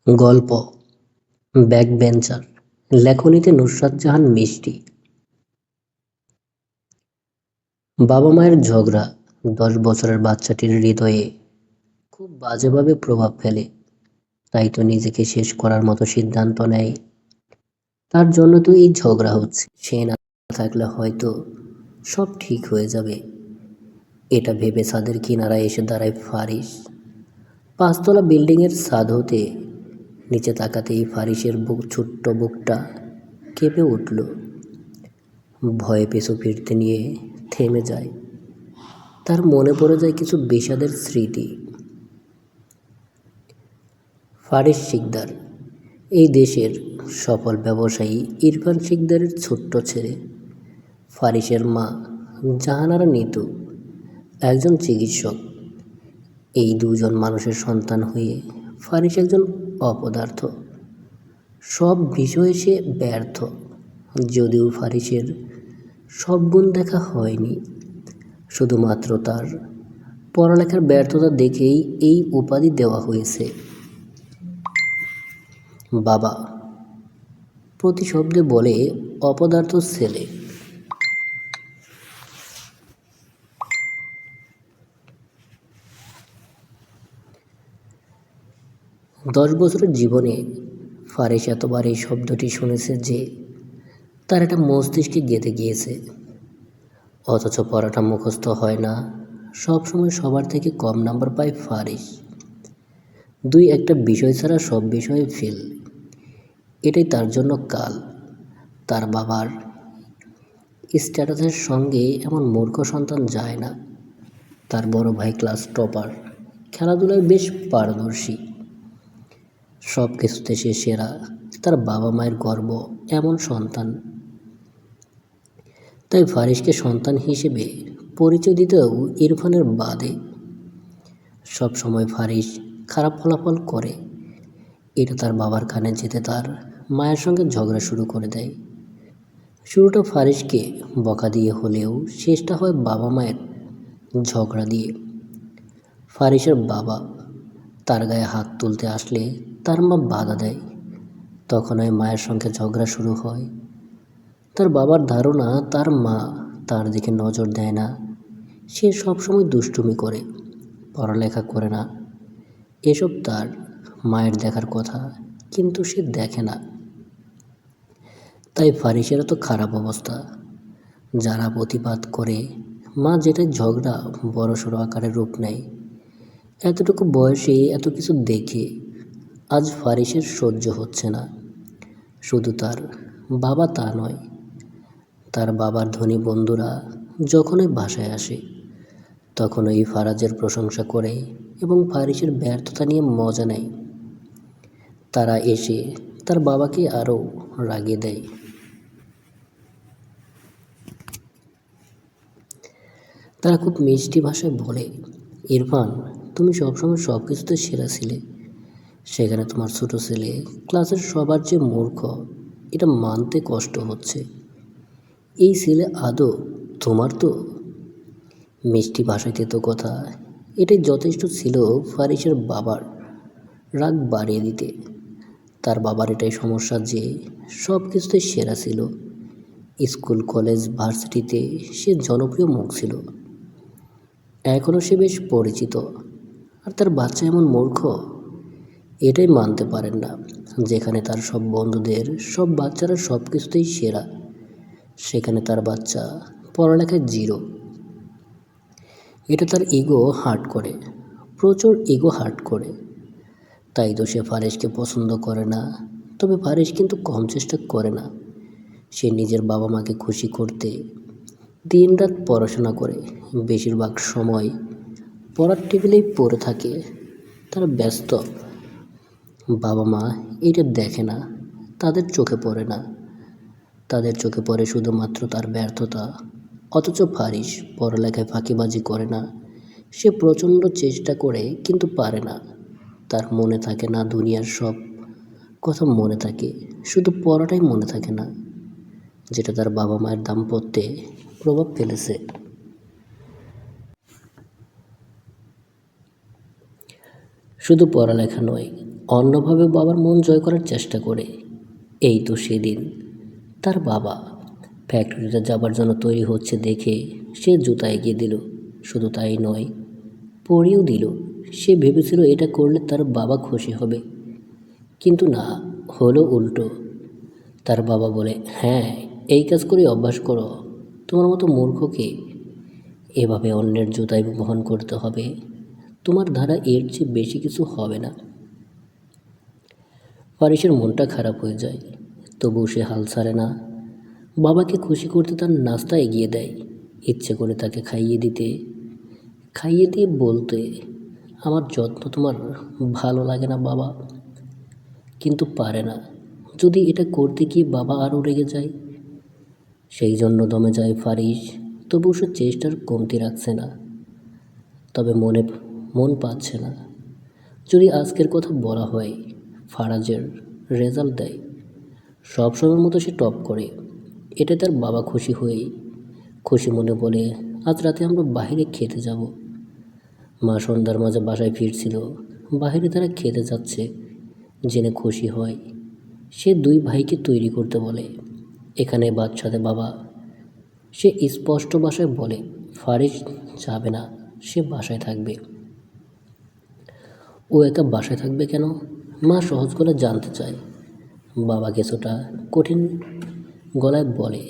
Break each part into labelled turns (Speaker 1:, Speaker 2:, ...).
Speaker 1: গল্প ব্যাকবেঞ্চার, লেখনীতে নুসরাত জাহান মিষ্টি। বাবা মায়ের ঝগড়া 10 বছরের বাচ্চাটির হৃদয়ে খুব বাজেভাবে প্রভাব ফেলে। তাই তো নিজেকে শেষ করার মতো সিদ্ধান্ত নেয়। তার জন্য তো এই ঝগড়া হচ্ছে। সে না থাকলে হয়তো সব ঠিক হয়ে যাবে, এটা ভেবে ছাদের কিনারায় এসে দাঁড়ায় ফারিস। 5 তলা বিল্ডিংয়ের ছাদ হতে নিচে তাকাতেই ফারিসের ছোট্ট বুকটা কেঁপে উঠল। ভয়ে পিছু ফিরতে নিয়ে থেমে যায়। তার মনে পড়ে যায় কিছু বিষাদের স্মৃতি। ফারিস শিকদার এই দেশের সফল ব্যবসায়ী ইরফান শিকদারের ছোট্ট ছেলে। ফারিসের মা জাহানারা নিতু একজন চিকিৎসক। এই দুজন মানুষের সন্তান হয়ে ফারিস একজন অপদার্থ। সব বিষয়ে সে ব্যর্থ। যদিও ফারিসের সব গুণ দেখা হয়নি, শুধুমাত্র তার পড়ালেখার ব্যর্থতা দেখেই এই উপাধি দেওয়া হয়েছে। বাবা প্রতি শব্দে বলে অপদার্থ ছেলে। দশ বছরের জীবনে ফারিস এতবার এই শব্দটি শুনেছে যে তার এটা মস্তিষ্কে গেঁথে গিয়েছে। অথচ পড়াটা মুখস্থ হয় না। সবসময় সবার থেকে কম নাম্বার পায় ফারিস। 2-1টা বিষয় ছাড়া সব বিষয়ে ফেল। এটাই তার জন্য কাল। তার বাবার স্ট্যাটাসের সঙ্গে এমন মূর্খ সন্তান যায় না। তার বড় ভাই ক্লাস টপার, খেলাধুলায় বেশ পারদর্শী, সব কিছুতে সে সেরা। তার বাবা মায়ের গর্ব এমন সন্তান। তাই ফারিসকে সন্তান হিসেবে পরিচয় দিতেও ইরফানের বাদে সব সময় ফারিস খারাপ ফলাফল করে। এটা তার বাবার কানে যেতে তার মায়ের সঙ্গে ঝগড়া শুরু করে দেয়। শুরুটা ফারিসকে বকা দিয়ে হলেও শেষটা হয় বাবা মায়ের ঝগড়া দিয়ে। ফারিসের বাবা তার গায়ে হাত তুলতে আসলে তার মা বাধা দেয়। তখন ওই মায়ের সঙ্গে ঝগড়া শুরু হয়। তার বাবার ধারণা তার মা তার দিকে নজর দেয় না। সে সবসময় দুষ্টুমি করে, পড়ালেখা করে না। এসব তার মায়ের দেখার কথা, কিন্তু সে দেখে না। তাই ফারিসের তো খারাপ অবস্থা। যারা প্রতিবাদ করে, মা যেটাই ঝগড়া বড়সড় আকারে রূপ নেয়। এতটুকু বয়সে এত কিছু দেখে আজ ফারিসের সহ্য হচ্ছে না। শুধু তার বাবা তা নয়, তার বাবার ধনী বন্ধুরা যখনই বাসায় আসে তখনই ফারাজের প্রশংসা করে এবং ফারিসের ব্যর্থতা নিয়ে মজা নেয়। তারা এসে তার বাবাকে আরও রাগিয়ে দেয়। তারা খুব মিষ্টি ভাষায় বলে, ইরফান তুমি সবসময় সব কিছুতে সেরা ছিলে, সেখানে তোমার ছোট ছেলে ক্লাসের সবার চেয়ে মূর্খ। এটা মানতে কষ্ট হচ্ছে। এই ছেলে আদৌ তোমার? তো মিষ্টি ভাষাতে তো কথা। এটাই যথেষ্ট ছিল ফারিসের বাবার রাগ বাড়িয়ে দিতে। তার বাবার এটাই সমস্যা যে সব কিছুতে সেরা ছিল। স্কুল, কলেজ, ভার্সিটিতে সে জনপ্রিয় মুখ ছিল। এখনও সে বেশ পরিচিত। আর তার বাচ্চা এমন মূর্খ, এটাই মানতে পারেন না। যেখানে তার সব বন্ধুদের সব বাচ্চারা সব কিছুতেই সেরা, সেখানে তার বাচ্চা পড়ালেখায় জিরো। এটা তার ইগো হার্ট করে, প্রচুর ইগো হার্ট করে। তাই তো সে ফারিসকে পছন্দ করে না। তবে ফারিস কিন্তু কম চেষ্টা করে না। সে নিজের বাবা মাকে খুশি করতে দিনরাত পড়াশোনা করে। বেশিরভাগ সময় পড়ার টেবিলেই পড়ে থাকে। তারা ব্যস্ত। বাবা মা এটা দেখে না, তাদের চোখে পড়ে না। তাদের চোখে পড়ে শুধুমাত্র তার ব্যর্থতা। অথচ ফারিস পড়ালেখায় ফাঁকিবাজি করে না। সে প্রচণ্ড চেষ্টা করে কিন্তু পারে না। তার মনে থাকে না দুনিয়ার সব কথা মনে থাকে, শুধু পড়াটাই মনে থাকে না, যেটা তার বাবা মায়ের দাম্পত্যে প্রভাব ফেলেছে। শুধু পড়ালেখা নয়, অন্যভাবে বাবার মন জয় করার চেষ্টা করে। এই তো সেদিন তার বাবা ফ্যাক্টরিতে যাবার জন্য তৈরি হচ্ছে দেখে সে জুতা এগিয়ে দিল। শুধু তাই নয়, পরিয়েও দিল। সে ভেবেছিল এটা করলে তার বাবা খুশি হবে, কিন্তু না, হলো উল্টো। তার বাবা বলে, হ্যাঁ, এই কাজ করে অভ্যাস করো। তোমার মতো মূর্খকে এভাবে অন্যের জুতায় বহন করতে হবে। তোমার দ্বারা এর চেয়ে বেশি কিছু হবে না। ফারিসের মনটা খারাপ হয়ে যায়, তবুও সে হাল ছাড়ে না। বাবাকে খুশি করতে তার নাস্তা এগিয়ে দেয়, ইচ্ছে করে তাকে খাইয়ে দিয়ে বলতে, আমার যত্ন তোমার ভালো লাগে না বাবা। কিন্তু পারে না, যদি এটা করতে গিয়ে বাবা আরও রেগে যায়। সেই জন্য দমে যায় ফারিস, তবুও সে চেষ্টার কমতি রাখছে না। তবে মন পাচ্ছে না। যদি আজকের কথা বলা হয়, ফারাজের রেজাল্ট দেয়, সবসময়ের মতো সে টপ করে। এটা তার বাবা খুশি মনে বলে, আজ রাতে আমরা বাইরে খেতে যাব। মা সন্ধ্যার মাঝে বাসায় ফিরছিল, বাইরে তারা খেতে যাচ্ছে জেনে খুশি হয়। সে দুই ভাইকে তৈরি করতে বলে, এখানে ভাত সাথে বাবা। সে স্পষ্ট ভাষায় বলে, ফারিস যাবে না, সে বাসায় থাকবে। ও একা বাসায় থাকবে কেন? মা সহজ গলায় জানতে চায়। বাবা কিছুটা কঠিন গলায় বলে,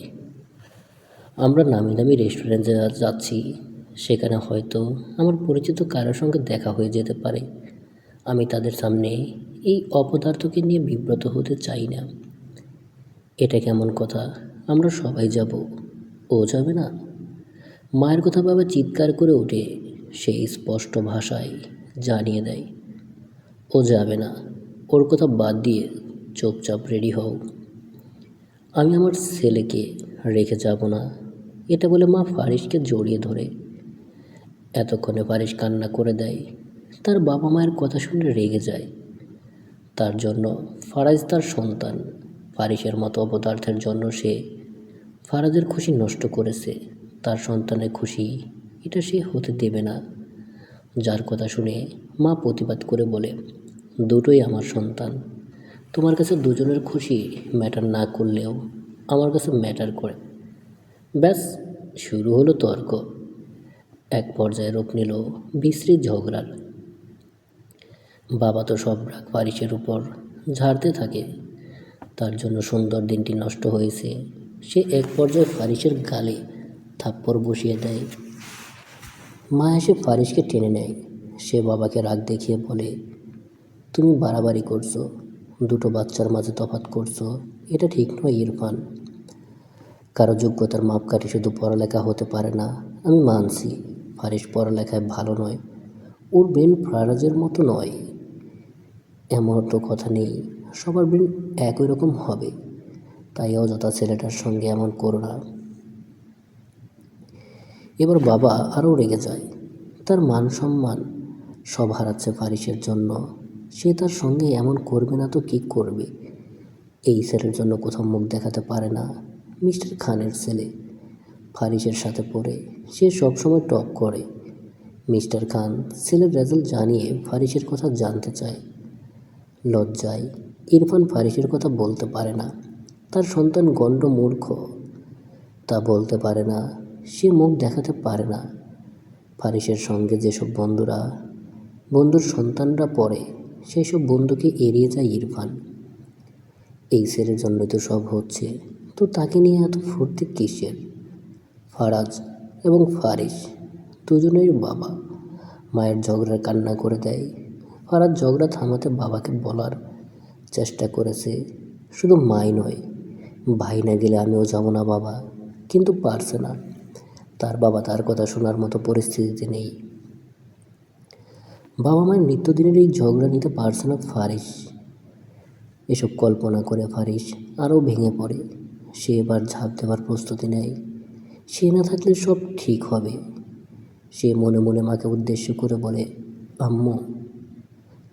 Speaker 1: আমরা নামি দামি রেস্টুরেন্টে যাচ্ছি, সেখানে হয়তো আমার পরিচিত কারোর সঙ্গে দেখা হয়ে যেতে পারে। আমি তাদের সামনে এই অপদার্থকে নিয়ে বিব্রত হতে চাই না। এটা কেমন কথা? আমরা সবাই যাব, ও যাবে না? মায়ের কথা বাবা চিৎকার করে ওঠে। সে স্পষ্ট ভাষায় জানিয়ে দেয়, ও যাবে না। ওর কথা বাদ দিয়ে চুপচাপ রেডি হও। আমি আমার ছেলেকে রেখে যাব না। এটা বলে মা ফারিসকে জড়িয়ে ধরে। এতক্ষণে ফারিস কান্না করে দেয়। তার বাবা মায়ের কথা শুনে রেগে যায়। তার জন্য ফারাজ তার সন্তান। ফারিসের মতো অপদার্থের জন্য সে ফারাজের খুশি নষ্ট করেছে। তার সন্তানের খুশি এটা সে হতে দেবে না। যার কথা শুনে মা প্রতিবাদ করে বলে, দুটোই আমার সন্তান। তোমার কাছে দুজনের খুশি ম্যাটার না করলেও আমার কাছে ম্যাটার করে। ব্যাস, শুরু হলো তর্ক। এক পর্যায়ে রূপ নিল বিশ্রী ঝগড়ার। বাবা তো সব রাগ ফারিসের উপর ঝাড়তে থাকে। তার জন্য সুন্দর দিনটি নষ্ট হয়েছে। সে এক পর্যায়ে ফারিসের গালে থাপ্পড় বসিয়ে দেয়। মা এসে ফারিসকে টেনে নেয়। সে বাবাকে রাগ দেখিয়ে বলে, তুমি বাড়াবাড়ি করছো, দুটো বাচ্চার মাঝে তফাৎ করছো, এটা ঠিক নয় ইরফান। কারো যোগ্যতার মাপকাঠি শুধু পড়ালেখা হতে পারে না। আমি মানছি ফারিস পড়ালেখায় ভালো নয়, ওর ব্রেন ফারাজের মতো নয়, এমন তো কথা নেই। সবার ব্রেন একই রকম হবে, তাই অযথা ছেলেটার সঙ্গে এমন করো না। এবার বাবা আরও রেগে যায়। তার মান সম্মান সব হারাচ্ছে ফারিসের জন্য। সে তার সঙ্গে এমন করবে না তো কী করবে? এই ছেলের জন্য কোথাও মুখ দেখাতে পারে না। মিস্টার খানের ছেলে ফারিসের সাথে পড়ে সে সবসময় টপ করে। মিস্টার খান ছেলের রেজাল্ট জানিয়ে ফারিসের কথা জানতে চায়। লজ্জায় ইরফান ফারিসের কথা বলতে পারে না। তার সন্তান গণ্ড মূর্খ, তা বলতে পারে না। সে মুখ দেখাতে পারে না। ফারিসের সঙ্গে যেসব বন্ধুর সন্তানরা পড়ে, সেই সব বন্ধুকে এড়িয়ে যায় ইরফান। এই ছেলের জন্যই তো সব হচ্ছে, তো তাকে নিয়ে এত ফুর্তি কিসের? ফারাজ এবং ফারিস দুজনেই বাবা মায়ের ঝগড়ার কান্না করে দেয়। ফারাজ ঝগড়া থামাতে বাবাকে বলার চেষ্টা করেছে, শুধু মাই নয়, ভাই না গেলে আমিও যাব না বাবা, কিন্তু পারছে না। তার বাবা তার কথা শোনার মতো পরিস্থিতিতে নেই। বাবা মায়ের নিত্যদিনের এই ঝগড়া নিতে পারছে না ফারিস। এসব কল্পনা করে ফারিস আরও ভেঙে পড়ে। সে এবার ঝাঁপ দেওয়ার প্রস্তুতি নেয়। সে না থাকলে সব ঠিক হবে। সে মনে মনে মাকে উদ্দেশ্য করে বলে, আম্মু,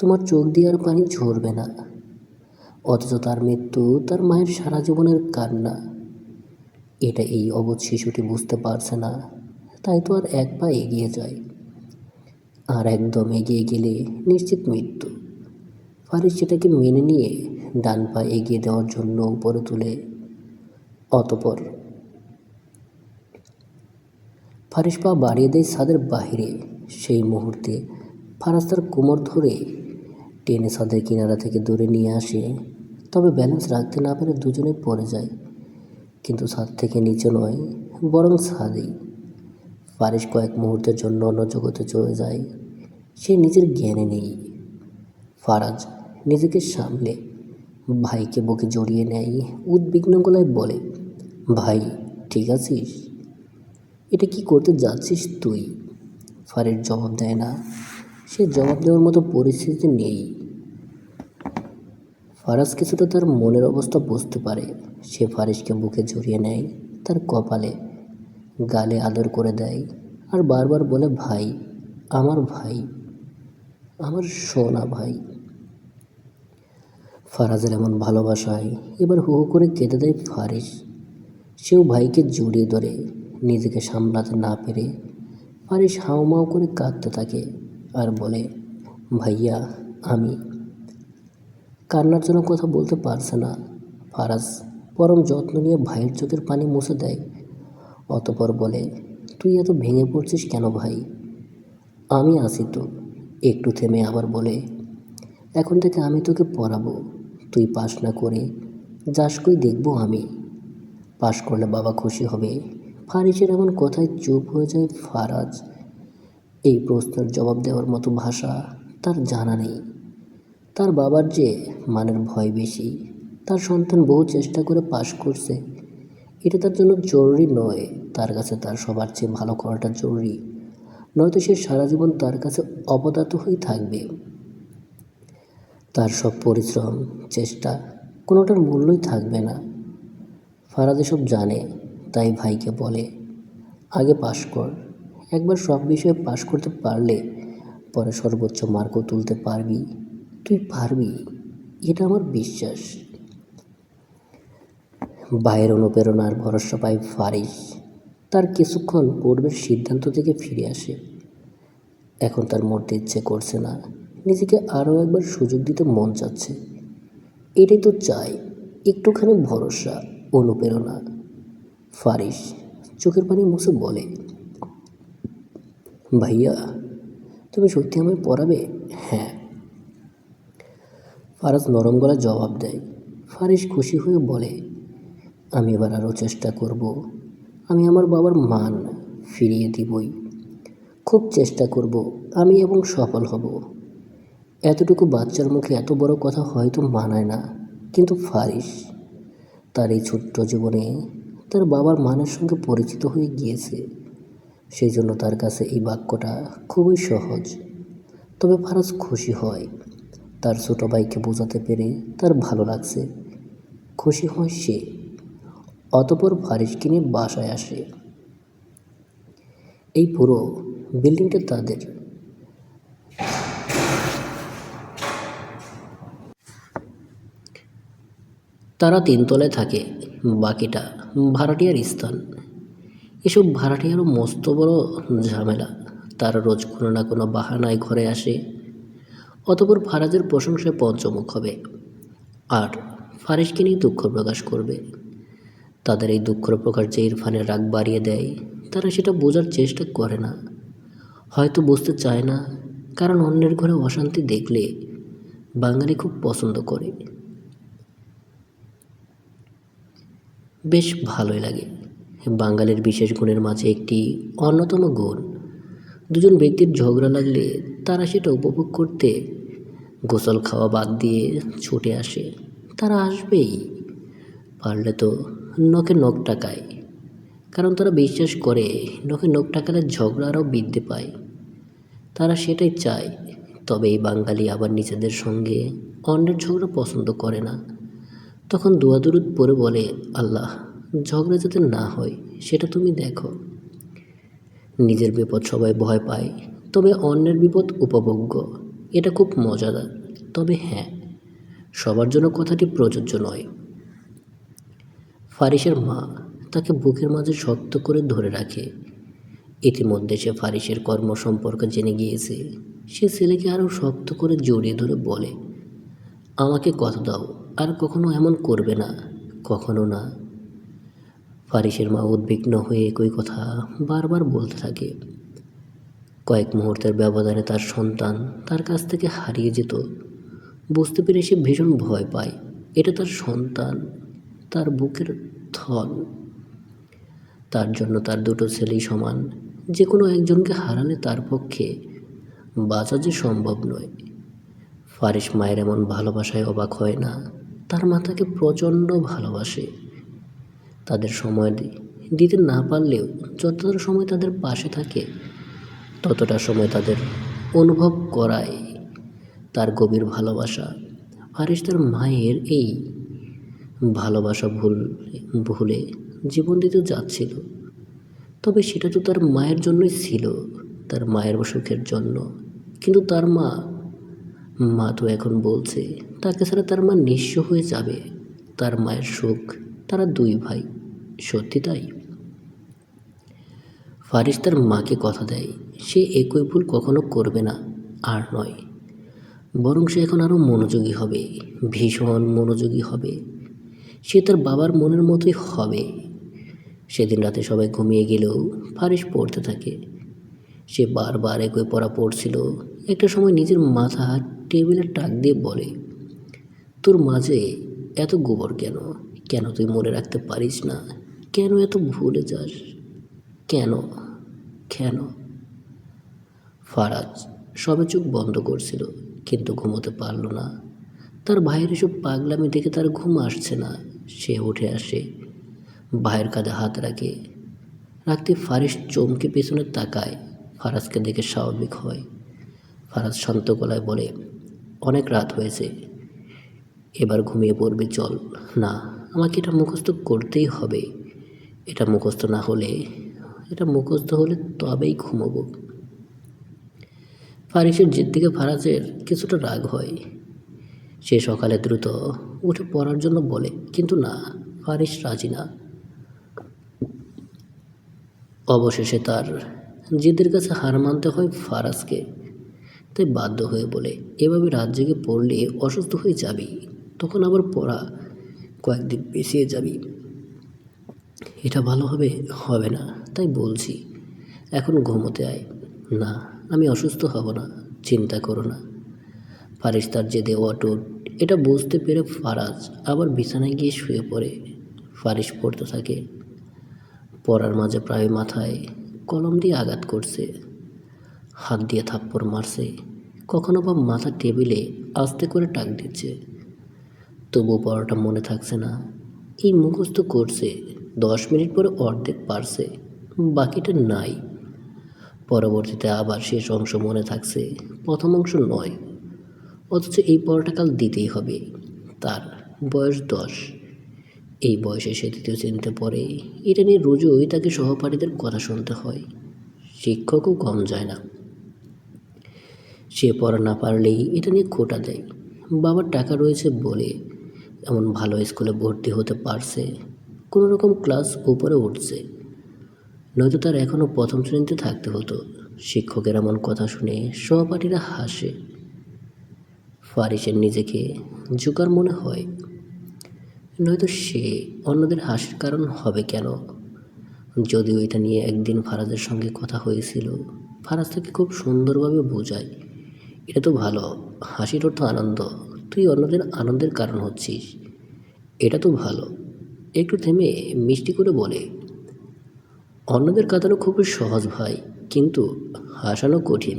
Speaker 1: তোমার চোখ দিয়ে আর পানি ঝরবে না। অথচ তার মৃত্যু তার মায়ের সারা জীবনের কান্না। এটা এই অবোধ শিশুটি বুঝতে পারছে না, তাই তো আর এক পা এগিয়ে যায়। আর একদম এগিয়ে গেলে নিশ্চিত মৃত্যু। ফারিস সেটাকে মেনে নিয়ে ডান পা এগিয়ে দেওয়ার জন্য উপরে তুলে। অতঃপর ফারিস পা বাড়িয়ে দেয় ছাদের বাহিরে। সেই মুহূর্তে ফারাজ তার কোমর ধরে টেনে ছাদের কিনারা থেকে দূরে নিয়ে আসে। তবে ব্যালেন্স রাখতে না পেরে দুজনে পড়ে যায়, কিন্তু ছাদ থেকে নিচে নয়, বরং ছাদেই। ফারিস কয়েক মুহূর্তের জন্য অন্য জগতে চলে যায়। সে নিজের জ্ঞানে নেই। ফারাজ নিজেকে সামলে ভাইকে বুকে জড়িয়ে নেয়, উদ্বিগ্ন গলায় বলে, ভাই ঠিক আছিস? এটা কি করতে যাচ্ছিস তুই? ফারিস জবাব দেয় না। সে জবাব দেওয়ার মতো পরিস্থিতি নেই। ফারাজ কিছুটা তার মনের অবস্থা বুঝতে পারে। সে ফারিসকে বুকে জড়িয়ে নেয়, তার কপালে গালে আদর করে দেয়, আর বারবার বলে, ভাই, আমার ভাই, আমার সোনা ভাই। ফারাজের এমন ভালোবাসায় এবার হু হু করে কেঁদে দেয় ফারিস। সেও ভাইকে জড়িয়ে ধরে। নিজেকে সামলাতে না পেরে ফারিস হাউমাউ করে কাঁদতে থাকে আর বলে, ভাইয়া আমি। কান্নার জন্য কথা বলতে পারছে না। ফারাজ পরম যত্ন নিয়ে ভাইয়ের চোখের পানি মুছে দেয়। অতঃপর বলে, তুই এত ভেঙে পড়ছিস কেন ভাই? আমি আছি তো। একটু থেমে আবার বলে, এখন থেকে আমি তোকে পড়াবো। তুই পাস না করে যাস কই দেখবো আমি। পাস করলে বাবা খুশি হবে। ফারিসের এমন কথায় চুপ হয়ে যায় ফারাজ। এই প্রশ্নের জবাব দেওয়ার মতো ভাষা তার জানা নেই। তার বাবার যে মানের ভয় বেশি। তার সন্তান বহু চেষ্টা করে পাশ করছে, এটা তার জন্য জরুরি নয়। তার কাছে তার সবার চেয়ে ভালো করাটা জরুরি, নয়তো সে সারা জীবন তার কাছে অপদার্থ হয়ে থাকবে। তার সব পরিশ্রম, চেষ্টা কোনোটার মূল্যই থাকবে না। ফারাজ এসব জানে, তাই ভাইকে বলে, আগে পাশ কর। একবার সব বিষয়ে পাশ করতে পারলে পরে সর্বোচ্চ মার্কও তুলতে পারবি। তুই পারবি, এটা আমার বিশ্বাস। ভাইয়ের অনুপ্রেরণার ভরসা পায় ফারিস। তার কিছুক্ষণ পূর্বের সিদ্ধান্ত থেকে ফিরে আসে। এখন তার মরতে ইচ্ছে করছে না, নিজেকে আরও একবার সুযোগ দিতে মন চাচ্ছে। এটাই তো চাই, একটুখানি ভরসা, অনুপ্রেরণা। ফারিস চোখের পানি মুছে বলে, ভাইয়া তুমি সত্যি আমায় পড়াবে? হ্যাঁ। ফারাজ নরম গলায় জবাব দেয়। ফারিস খুশি হয়ে বলে, আমি এবার আরও চেষ্টা করব। আমি আমার বাবার মান ফিরিয়ে দিবই। খুব চেষ্টা করব আমি, এবং সফল হব। এতটুকু বাচ্চার মুখে এত বড় কথা হয়তো মানায় না, কিন্তু ফারিস তার এই ছোট্ট জীবনে তার বাবার মানের সঙ্গে পরিচিত হয়ে গিয়েছে। সেই জন্য তার কাছে এই বাক্যটা খুবই সহজ। তবে ফারাজ খুশি হয়, তার ছোটো ভাইকে বোঝাতে পেরে তার ভালো লাগছে। খুশি হয় সে। অতঃপর ফারিসকে নিয়ে বাসায় আসে। এই পুরো বিল্ডিংটা তাদের। তারা 3 তলায় থাকে, বাকিটা ভাড়াটিয়ার স্থান। এসব ভাড়াটিয়ারও মস্ত বড় ঝামেলা। তারা রোজ কোনো না কোনো বাহানায় ঘরে আসে। অতঃপর ফারাজের প্রশংসায় পঞ্চমুখ হবে আর ফারিসকে নিয়ে দুঃখ প্রকাশ করবে। তাদের এই দুঃখের প্রকাশ যে ইরফানের রাগ বাড়িয়ে দেয়, তারা সেটা বোঝার চেষ্টা করে না, হয়তো বুঝতে চায় না। কারণ অন্যের ঘরে অশান্তি দেখলে বাঙালি খুব পছন্দ করে, বেশ ভালোই লাগে। বাঙালির বিশেষ গুণের মাঝে একটি অন্যতম গুণ, দুজন ব্যক্তির ঝগড়া লাগলে তারা সেটা উপভোগ করতে গোসল খাওয়া বাদ দিয়ে ছুটে আসে। তারা আসবেই, পারলে তো নখে নখ টাকায়। কারণ তারা বিশ্বাস করে নখে নখ টাকালে ঝগড়া আরও বৃদ্ধি পায়। তারা সেটাই চায়। তবে এই বাঙালি আবার নিজেদের সঙ্গে অন্যের ঝগড়া পছন্দ করে না। তখন দোয়া দরুদ পড়ে বলে, আল্লাহ ঝগড়া যাতে না হয় সেটা তুমি দেখো। নিজের বিপদ সবাই ভয় পায়, তবে অন্যের বিপদ উপভোগ্য। এটা খুব মজাদার। তবে হ্যাঁ, সবার জন্য কথাটি প্রযোজ্য নয়। ফারিসের মা তাকে বুকের মাঝে শক্ত করে ধরে রাখে। ইতিমধ্যে সে ফারিসের কর্ম সম্পর্কে জেনে গিয়েছে। সে ছেলেকে আরও শক্ত করে জড়িয়ে ধরে বলে, আমাকে কথা দাও, আর কখনো এমন করবে না, কখনো না। ফারিসের মা উদ্বিগ্ন হয়ে একই কথা বারবার বলতে থাকে। কয়েক মুহূর্তের ব্যবধানে তার সন্তান তার কাছ থেকে হারিয়ে যেত। বুঝতে পেরে সে ভীষণ ভয় পায়। এটা তার সন্তান, তার বুকের ধন। তার জন্য তার দুটো ছেলেই সমান। যে কোনো একজনকে হারালে তার পক্ষে বাঁচা যে সম্ভব নয়। ফারিস মায়ের এমন ভালোবাসায় অবাক হয় না। তার মা তাকে প্রচণ্ড ভালোবাসে। তাদের সময় দিতে না পারলেও যতটা সময় তাদের পাশে থাকে ততটা সময় তাদের অনুভব করায় তার গভীর ভালোবাসা। ফারিস তার মায়ের এই ভালোবাসা ভুলে জীবন দিতে যাচ্ছিল। তবে সেটা তো তার মায়ের জন্যই ছিল, তার মায়ের সুখের জন্য। কিন্তু তার মা তো এখন বলছে তাকে ছাড়া তার মা নিঃস্ব হয়ে যাবে। তার মায়ের সুখ, তারা দুই ভাই। সত্যি তাই। ফারিস তার মাকে কথা দেয় সে একই ভুল কখনো করবে না, আর নয়, বরং সে এখন আরও মনোযোগী হবে, ভীষণ মনোযোগী হবে। সে তার বাবার মনের মতোই হবে। সেদিন রাতে সবাই ঘুমিয়ে গেলেও ফারিস পড়তে থাকে। সে বারবার একই পড়া পড়ছিল। একটা সময় নিজের মাথা টেবিলে টাক দিয়ে বলে, তোর মাঝে এত গোবর কেন? কেন তুই মনে রাখতে পারিস না? কেন এত ভুলে যাস? কেন কেন? ফারাজ সবে চোখ বন্ধ করছিল, কিন্তু ঘুমোতে পারল না। তার ভাইয়ের এসব পাগলামি দেখে তার ঘুম আসছে না। সে উঠে আসে, ভাইয়ের কাঁধে হাত রাখতে ফারিস চমকে পেছনে তাকায়। ফারাজকে দেখে স্বাভাবিক হয়। ফারাজ শান্ত গলায় বলে, অনেক রাত হয়েছে, এবার ঘুমিয়ে পড়বি চল। না, আমাকে এটা মুখস্থ করতেই হবে। এটা মুখস্থ হলে তবেই ঘুমোবো। ফারিসের জেদ থেকে ফারাজের কিছুটা রাগ হয়। সে সকালে দ্রুত উঠে পড়ার জন্য বলে, কিন্তু না, ফারিস রাজি না। অবশেষে তার জেদের কাছে হার মানতে হয় ফারাজকে। তাই বাধ্য হয়ে বলে, এভাবে রাত জেগে পড়লে অসুস্থ হয়ে যাবি, তখন আবার পড়া কয়েকদিন পিছিয়ে যাবি। এটা ভালো হবে না। তাই বলছি এখন ঘুমোতে আয়। না, আমি অসুস্থ হব না, চিন্তা করো না। ফারিস তার জেদে অটুট। এটা বুঝতে পেরে ফারাজ আবার বিছানায় গিয়ে শুয়ে পড়ে। ফারিস পড়তে থাকে। পড়ার মাঝে প্রায় মাথায় কলম দিয়ে আঘাত করছে, হাত দিয়ে থাপ্পড় মারছে, কখনো বা মাথা টেবিলে আস্তে করে টাক দিচ্ছে। তবুও পড়াটা মনে থাকছে না। এই মুখস্থ করছে, 10 মিনিট পরে অর্ধেক পারছে, বাকিটা নাই। পরবর্তীতে আবার শেষ অংশ মনে থাকছে, প্রথম অংশ নয়। অথচ এই পড়াটা কাল দিতেই হবে। তার বয়স 10। এই বয়সে সে তৃতীয় শ্রেণীতে পড়ে। এটা নিয়ে রোজই তাকে সহপাঠীদের কথা শুনতে হয়। শিক্ষকও কম যায় না। সে পড়া না পারলেই এটা নিয়ে খোঁটা দেয়। বাবার টাকা রয়েছে বলে এমন ভালো স্কুলে ভর্তি হতে পারছে, কোনো রকম ক্লাস উপরে উঠছে, নয়তো তার এখনও প্রথম শ্রেণীতে থাকতে হতো। শিক্ষকের এমন কথা শুনে সহপাঠীরা হাসে। ফারিসের নিজেকে জোকার মনে হয়, নয়তো সে অন্যদের হাসির কারণ হবে কেন? যদিও এটা নিয়ে একদিন ফারাজের সঙ্গে কথা হয়েছিল। ফারাজ তাকে খুব সুন্দরভাবে বোঝায়, এটা তো ভালো, হাসির অর্থ আনন্দ, তুই অন্যদের আনন্দের কারণ হচ্ছিস, এটা তো ভালো। একটু থেমে মিষ্টি করে বলে, অন্যদের কাঁদানো খুবই সহজ ভাই, কিন্তু হাসানো কঠিন।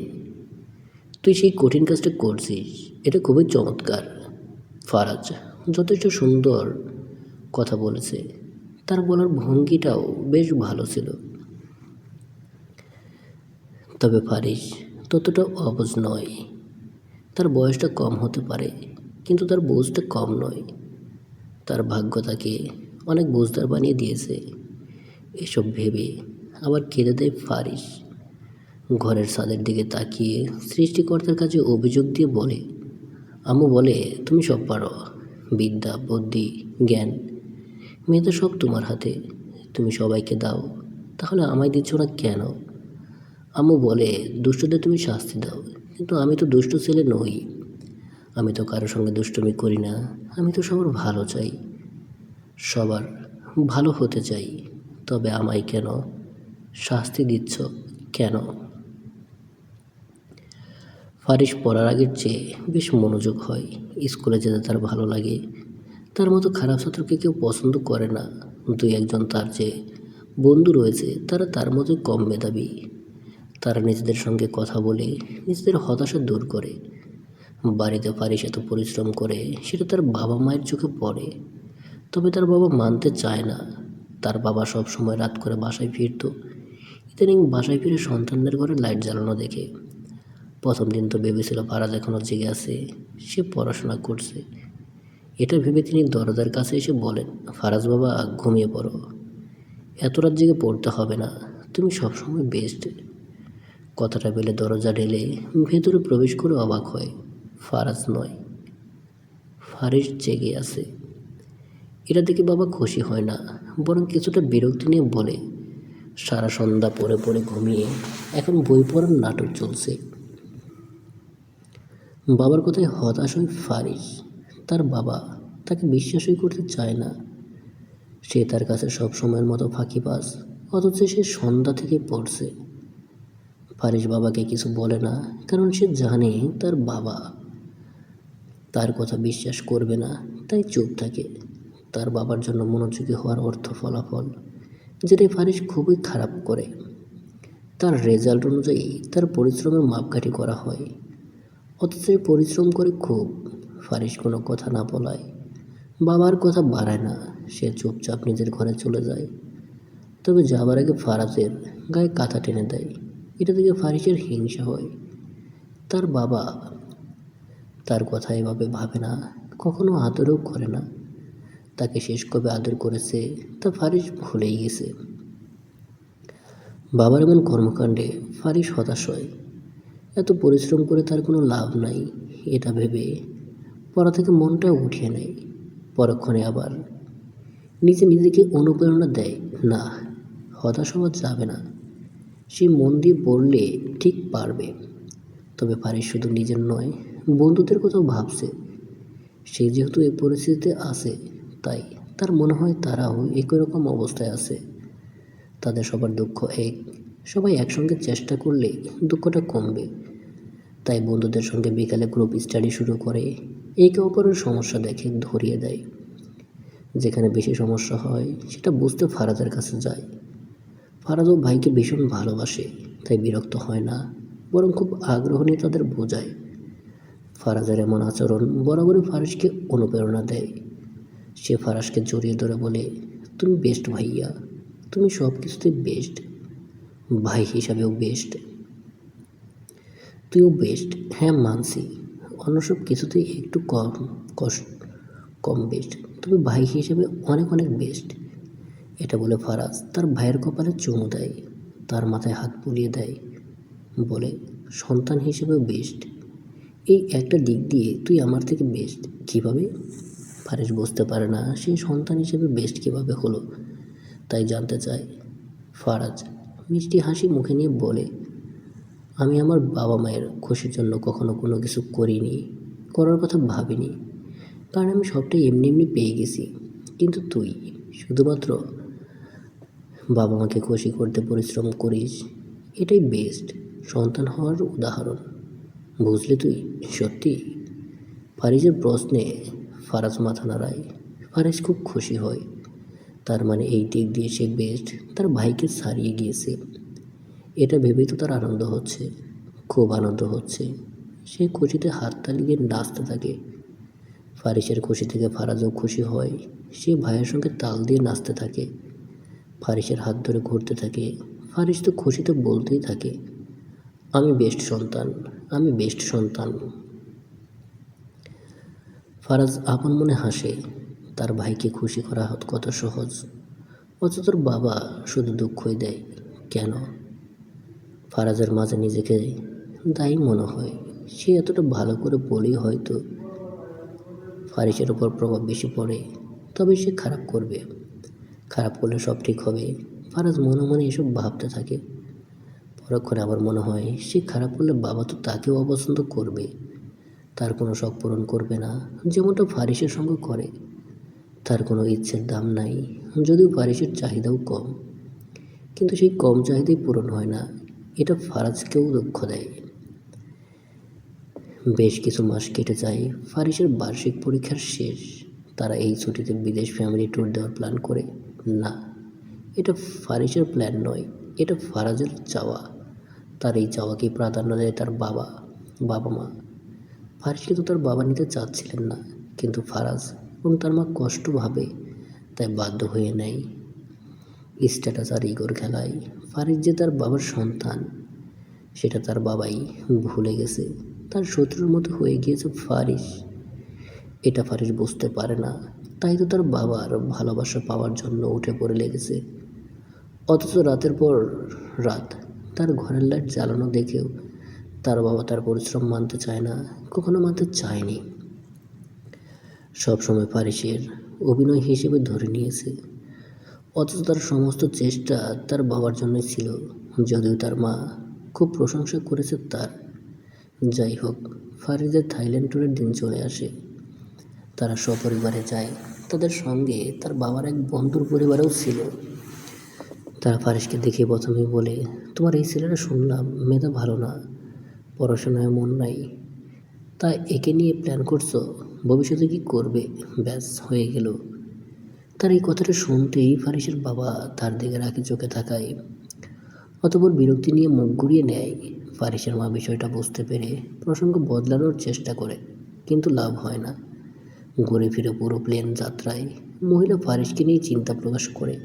Speaker 1: তুই সেই কঠিন কাজটা করছিস, এটা খুবই চমৎকার। ফারাজ যথেষ্ট সুন্দর কথা বলেছে, তার বলার ভঙ্গিটাও বেশ ভালো ছিল। তবে ফারিস ততটা অবুঝ নয়। তার বয়সটা কম হতে পারে, কিন্তু তার বুঝটা কম নয়। তার ভাগ্য তাকে অনেক বুঝদার বানিয়ে দিয়েছে। এসব ভেবে আবার কেঁদে দেয় ফারিস। ঘরের ছাদের দিকে তাকিয়ে সৃষ্টিকর্তার কাছে অভিযোগ দিয়ে বলে, আম্মু বলে তুমি সব পারো, বিদ্যা, বুদ্ধি, জ্ঞান, মেধা সব তোমার হাতে, তুমি সবাইকে দাও, তাহলে আমায় দিচ্ছ না কেন? আম্মু বলে দুষ্টদের তুমি শাস্তি দাও, কিন্তু আমি তো দুষ্ট ছেলে নই, আমি তো কারোর সঙ্গে দুষ্টুমি করি না, আমি তো সবার ভালো চাই, সবার ভালো হতে চাই। তবে আমায় কেন শাস্তি দিচ্ছ, কেন? ফারিস পড়ার আগের চেয়ে বেশ মনোযোগ হয়। স্কুলে যেতে তার ভালো লাগে। তার মতো খারাপ ছাত্রকে কেউ পছন্দ করে না। দুই একজন তার যে বন্ধু রয়েছে তারা তার মতোই কম মেধাবী। তারা নিজেদের সঙ্গে কথা বলে নিজেদের হতাশা দূর করে। বাড়িতে ফারিস এত পরিশ্রম করে সেটা তার বাবা মায়ের চোখে পড়ে। তবে তার বাবা মানতে চায় না। তার বাবা সব সময় রাত করে বাসায় ফিরত। ইদানিং বাসায় ফিরে সন্তানদের ঘরে লাইট জ্বালানো দেখে। প্রথম দিন তো ভেবেছিল ফারাজ এখনও জেগে আছে, সে পড়াশোনা করছে। এটা ভেবে তিনি দরজার কাছে এসে বলেন, ফারাজ বাবা, ঘুমিয়ে পড়ো, এত রাত জেগে পড়তে হবে না, তুমি সবসময় বেস্ট। কথাটা বলে দরজা ঢেলে ভেতরে প্রবেশ করে অবাক হয়, ফারাজ নয়, ফারিস জেগে আছে। এটা দেখে বাবা খুশি হয় না, বরং কিছুটা বিরক্তি নিয়ে বলে, সারা সন্ধ্যা পড়ে পড়ে ঘুমিয়ে এখন বই পড়ার নাটক চলছে। বাবার কথায় হতাশ হয় ফারিস। তার বাবা তাকে বিশ্বাসই করতে চায় না। সে তার কাছে সব সময়ের মতো ফাঁকিবাজ, অথচ সে সন্ধ্যা থেকে পড়ছে। ফারিস বাবাকে কিছু বলে না, কারণ সে জানে তার বাবা তার কথা বিশ্বাস করবে না, তাই চুপ থাকে। তার বাবার জন্য মনোযোগী হওয়ার অর্থ ফলাফল, যেটা ফারিস খুবই খারাপ করে। তার রেজাল্ট অনুযায়ী তার পরিশ্রমের মাপকাঠি করা হয়, অথচ সে পরিশ্রম করে খুব। ফারিস কোনো কথা না বলায় বাবার কথা বাড়ায় না, সে চুপচাপ নিজের ঘরে চলে যায়। তবে যাবার আগে ফারাজের গায়ে কাঁথা টেনে দেয়। এটা থেকে ফারিসের হিংসা হয়। তার বাবা তার কথা এভাবে ভাবে না, কখনো আদরও করে না। তাকে শেষ কবে আদর করেছে তা ফারিস ভুলেই গেছে। বাবার এমন কর্মকাণ্ডে ফারিস হতাশ হয়। এত পরিশ্রম করে তার কোনো লাভ নাই, এটা ভেবে পড়া থেকে মনটা উঠিয়ে নেয়। পরক্ষণে আবার নিজেকে অনুপ্রেরণা দেয়, না, হতাশ হওয়া যাবে না, সে মন দিয়ে পড়লে ঠিক পারবে। তবে ফারিস শুধু নিজের নয়, বন্ধুদের কথাও ভাবছে। সে যেহেতু এই পরিস্থিতিতে আছে, তাই তার মনে হয় তারাও একই রকম অবস্থায় আছে। তাদের সবার দুঃখ এক, সবাই একসঙ্গে চেষ্টা করলে দুঃখটা কমবে। তাই বন্ধুদের সঙ্গে বিকালে গ্রুপ স্টাডি শুরু করে, একে অপরের সমস্যা দেখে ধরিয়ে দেয়। যেখানে বেশি সমস্যা হয় সেটা বুঝতে ফারাজের কাছে যায়। ফারাজও ভাইকে ভীষণ ভালোবাসে, তাই বিরক্ত হয় না, বরং খুব আগ্রহ নিয়ে তাদের বোঝায়। ফারাজের এমন আচরণ বরাবরই ফারিসকে অনুপ্রেরণা দেয়। সে ফারাজকে জড়িয়ে ধরে বলে, তুমি বেস্ট ভাইয়া, তুমি সব কিছুতেই বেস্ট, ভাই হিসাবেও বেস্ট, তুইও বেস্ট। হ্যাঁ মানছি, অন্য সব কিছুতেই একটু কম বেস্ট, তবে ভাই হিসেবে অনেক অনেক বেস্ট। এটা বলে ফারাজ তার ভাইয়ের কপালে চুমু দেয়, তার মাথায় হাত বুলিয়ে দেয়, বলে, সন্তান হিসেবেও বেস্ট। এই একটা দিক দিয়ে তুই আমার থেকে বেস্ট কীভাবে? ফারিস বুঝতে পারে না সে সন্তান হিসেবে বেস্ট কীভাবে হলো, তাই জানতে চায়। ফারাজ মিষ্টি হাসি মুখে নিয়ে বলে, আমি আমার বাবা মায়ের খুশির জন্য কখনো কোনো কিছু করিনি, করার কথা ভাবিনি, কারণ আমি সবটাই এমনি এমনি পেয়ে গেছি। কিন্তু তুই শুধুমাত্র বাবা মাকে খুশি করতে পরিশ্রম করিস, এটাই বেস্ট সন্তান হওয়ার উদাহরণ, বুঝলি তুই? সত্যি? ফারিসের প্রশ্নে ফারাজ মাথা নাড়ায়। ফারিস খুব খুশি হয়, তার মানে এই দিক দিয়ে সে বেস্ট, তার ভাইকে ছাড়িয়ে গিয়েছে। এটা ভেবেই তো তার আনন্দ হচ্ছে, খুব আনন্দ হচ্ছে। সে খুশিতে হাততালি দিয়ে নাচতে থাকে। ফারিসের খুশি থেকে ফারাজও খুশি হয়, সে ভাইয়ের সঙ্গে তাল দিয়ে নাচতে থাকে। ফারিসের হাত ধরে ঘুরতে থাকে। ফারিস তো খুশিতে বলতেই থাকে, আমি বেস্ট সন্তান, আমি বেস্ট সন্তান। ফারাজ আপন মনে হাসে, তার ভাইকে খুশি করা কত সহজ, অথচ তোর বাবা শুধু দুঃখই দেয় কেন? ফারাজের মাঝে নিজেকে দায়ী মনে হয়, সে এতটা ভালো করে বলেই হয়তো ফারিসের ওপর প্রভাব বেশি পড়ে। তবে সে খারাপ করবে, খারাপ করলে সব ঠিক হবে। ফারাজ মনে মনে এসব ভাবতে থাকে। পরক্ষণে আবার মনে হয় সে খারাপ করলে বাবা তো তাকেও অপছন্দ করবে, তার কোনো শখ পূরণ করবে না, যেমনটা ফারিসের সঙ্গে করে। তার কোনো ইচ্ছের দাম নাই, যদিও ফারিসের চাহিদাও কম, কিন্তু সেই কম চাহিদাই পূরণ হয় না, এটা ফারাজকেও দুঃখ দেয়। বেশ কিছু মাস কেটে যায়। ফারিসের বার্ষিক পরীক্ষার শেষ। তারা এই ছুটিতে বিদেশ ফ্যামিলি ট্যুর দেওয়ার প্ল্যান করে। না, এটা ফারিসের প্ল্যান নয়, এটা ফারাজের চাওয়া। তার এই চাওয়াকেই প্রাধান্য দেয় তার বাবা মা। ফারিস কিন্তু তার বাবা নিতে চাচ্ছিলেন না, কিন্তু ফারাজ এবং তার মা কষ্ট ভাবে, তাই বাধ্য হয়ে নেয়। স্ট্যাটাস আর ইগোর খেলায় ফারিস যে তার বাবার সন্তান সেটা তার বাবাই ভুলে গেছে। তার শত্রুর মতো হয়ে গিয়েছে ফারিস। এটা ফারিস বুঝতে পারে না, তাই তো তার বাবার ভালোবাসা পাওয়ার জন্য উঠে পড়ে লেগেছে। অথচ রাতের পর রাত তার ঘরের লাইট জ্বালানো দেখেও তার বাবা তার পরিশ্রম মানতে চায় না, কখনো মানতে চায়নি। সবসময় ফারিসের অভিনয় হিসেবে ধরে নিয়েছে, অথচ তার সমস্ত চেষ্টা তার বাবার জন্যই ছিল। যদিও তার মা খুব প্রশংসা করেছে তার। যাই হোক, ফারিসের থাইল্যান্ড ট্যুরের দিন চলে আসে। তারা সপরিবারে যায়। তাদের সঙ্গে তার বাবার এক বন্ধুর পরিবারও ছিল। তারা ফারিসকে দেখে প্রথমেই বলে, তোমার এই ছেলেটা শুনলাম মেধা ভালো না, পড়াশোনায় মন নাই, তা একে নিয়ে প্ল্যান করছো, ভবিষ্যতে কি করবে? ব্যাস হয়ে গেল। তার এই কথাটা শুনতেই ফারিসের বাবা তার দিকে রাখি চোখে তাকায়, অতঃপর বিরক্তি নিয়ে মুখ ঘুরিয়ে নেয়। ফারিসের মা বিষয়টা বুঝতে পেরে প্রসঙ্গ বদলানোর চেষ্টা করে, কিন্তু লাভ হয় না। ঘুরে ফিরে পুরো প্লেন যাত্রায় মহিলা ফারিসকে নিয়ে চিন্তা প্রকাশ করে।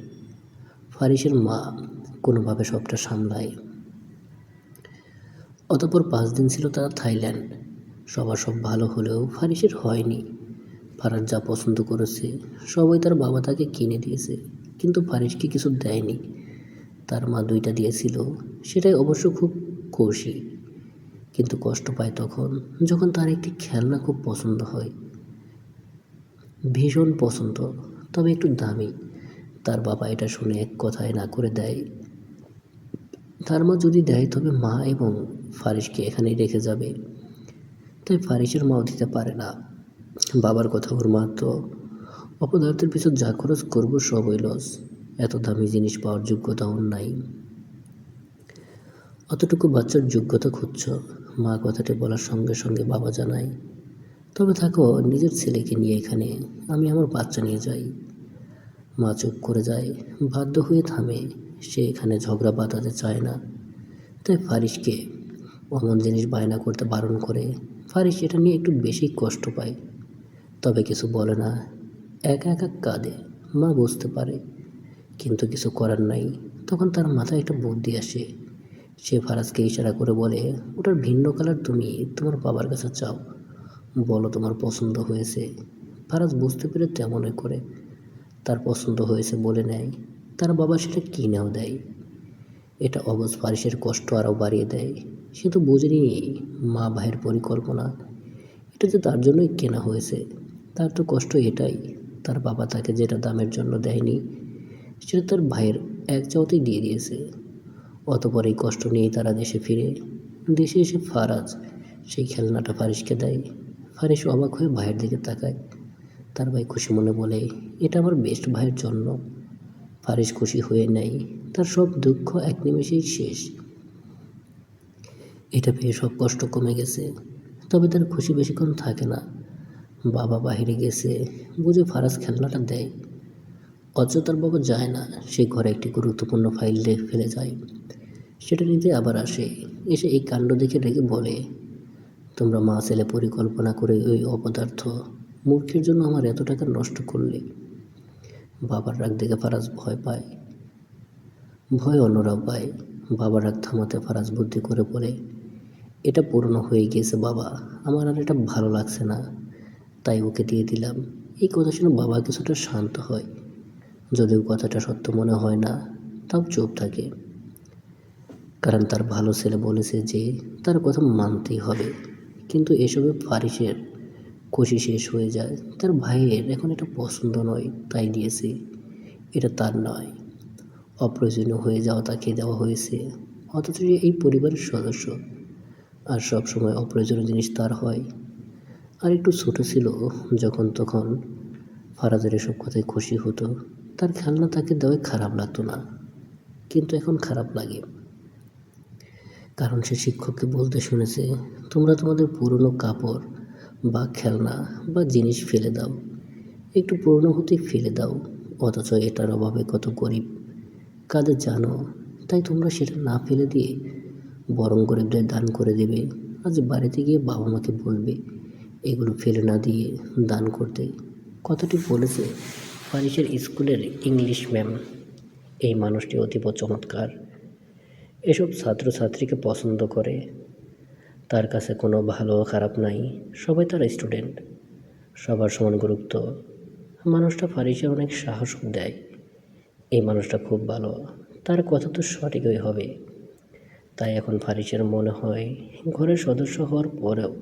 Speaker 1: ফারিসের মা কোনোভাবে সবটা সামলায়। অতঃপর 5 দিন ছিল তারা থাইল্যান্ড। সবার সব ভালো হলেও ফারিসের হয়নি। ফারাজ যা পছন্দ করেছে সবই তার বাবা তাকে কিনে দিয়েছে, কিন্তু ফারিসকে কিছু দেয়নি। তার মা 2টা দিয়েছিল, সেটাই অবশ্য খুব খুশি, কিন্তু কষ্ট পায় তখন যখন তার একটি খেলনা খুব পছন্দ হয়, ভীষণ পছন্দ, তবে একটু দামি। তার বাবা এটা শুনে এক কথায় না করে দেয়। তার মা যদি দেয় তবে মা এবং ফারিসকে এখানেই রেখে যাবে, তাই ফারিসের মাও দিতে পারে না। বাবার কথা ওর মা তো, অপদার্থের পিছন যা খরচ করবো সবই লস, এত দামি জিনিস পাওয়ার যোগ্যতা ওর নাই। অতটুকু বাচ্চার যোগ্যতা খুঁজছ? মা কথাটি বলার সঙ্গে সঙ্গে বাবা জানায়, তবে থাকো নিজের ছেলেকে নিয়ে এখানে, আমি আমার বাচ্চা নিয়ে যাই। মা চুপ করে যায়, বাধ্য হয়ে থামে। সে এখানে ঝগড়া বাঁধাতে চায় না, তাই ফারিসকে অমন জিনিস বায়না করতে বারণ করে। ফারিস এটা নিয়ে একটু বেশি কষ্ট পায়, তবে কিছু বলে না, একা একা কাঁদে। মা বুঝতে পারে, কিন্তু কিছু করার নাই। তখন তার মাথায় একটা বুদ্ধি আসে। সে ফারাজকে ইশারা করে বলে, ওটার ভিন্ন কালার তুমি তোমার বাবার কাছে চাও, বলো তোমার পছন্দ হয়েছে। ফারাজ বুঝতে পেরে তেমনই করে। তার পছন্দ হয়েছে বলে নেয়। তার বাবা সেটা কিনেও দেয়। এটা অবশ ফারিসের কষ্ট আরও বাড়িয়ে দেয়। সে তো বোঝেনি মা ভাইয়ের পরিকল্পনা, এটা যে তার জন্যই কেনা হয়েছে। তার তো কষ্ট এটাই, তার বাবা তাকে যেটা দামের জন্য দেয়নি সেটা তার ভাইয়ের এক চাওয়াতেই দিয়ে দিয়েছে। অতঃপর এই কষ্ট নিয়েই তারা দেশে ফিরে। দেশে এসে ফারাজ সেই খেলনাটা ফারিসকে দেয়। ফারিস অবাক হয়ে ভাইয়ের দিকে তাকায়। তার ভাই খুশি মনে বলে, এটা আমার বেস্ট ভাইয়ের জন্য। ফারিস খুশি হয়ে নেয়, তার সব দুঃখ এক নিমেষেই শেষ। এটা পেয়ে সব কষ্ট কমে গেছে, তবে তার খুশি বেশিক্ষণ থাকে না। বাবা বাহিরে গেছে বুঝে ফারাজ খেলনাটা দেয়, অথচ তার বাবা যায় না। সে ঘরে একটি গুরুত্বপূর্ণ ফাইল ফেলে যায়। সেটা নিতে আবার আসে। এসে এই কাণ্ড দেখে রেগে বলে, তোমরা মা ছেলে পরিকল্পনা করে ওই অপদার্থ মূর্খের জন্য আমার এত টাকা নষ্ট করলে। বাবার রাগ দেখে ফারাজ ভয় পায়, ভয় অন্যরাও পায়। বাবার রাগ থামাতে ফারাজ বুদ্ধি করে বলে, এটা পুরনো হয়ে গিয়েছে বাবা, আমার আর এটা ভালো লাগছে না, তাই ওকে দিয়ে দিলাম। এই কথা শুনে বাবা কিছুটা শান্ত হয়, যদিও কথাটা সত্য মনে হয় না, তাও চুপ থাকে। কারণ তার ভালো ছেলে বলেছে যে তার কথা মানতেই হবে। কিন্তু এসবে ফারিসের খুশি শেষ হয়ে যায়। তার ভাইয়ের এখন এটা পছন্দ নয়, তাই দিয়েছে, এটা তার নয়। অপ্রয়োজনীয় হয়ে যাওয়া তাকে দেওয়া হয়েছে, অথচ এই পরিবারের সদস্য, আর সব সময় অপ্রয়োজনীয় জিনিস তার হয়। আর একটু ছোট ছিল যখন তখন ফারাজের এসব কথায় খুশি হতো। তার খেলনা তাকে দেওয়ায় খারাপ লাগতো না, কিন্তু এখন খারাপ লাগে, কারণ সে শিক্ষককে বলতে শুনেছে, তোমরা তোমাদের পুরনো কাপড় বা খেলনা বা জিনিস ফেলে দাও, একটু পুরনো হতেই ফেলে দাও, অথচ এটার অভাবে কত গরিব কাদের জানো, তাই তোমরা সেটা না ফেলে দিয়ে বরং গরিবদের দান করে দেবে। আজ বাড়িতে গিয়ে বাবা মাকে বলবে এগুলো ফেলে না দিয়ে দান করতে। কথাটি বলেছে ফারিসের স্কুলের ইংলিশ ম্যাম। এই মানুষটি অতীব চমৎকার, এসব ছাত্রছাত্রীকে পছন্দ করে, তার কাছে কোনো ভালো খারাপ নাই, সবাই তার স্টুডেন্ট, সবার সমান গুরুত্ব। মানুষটা ফারিসের অনেক সাহস দেয়, এই মানুষটা খুব ভালো, তার কথা তো সঠিকই হবে। তাই এখন ফারিসের মনে হয় ঘরের সদস্য হওয়ার পরেও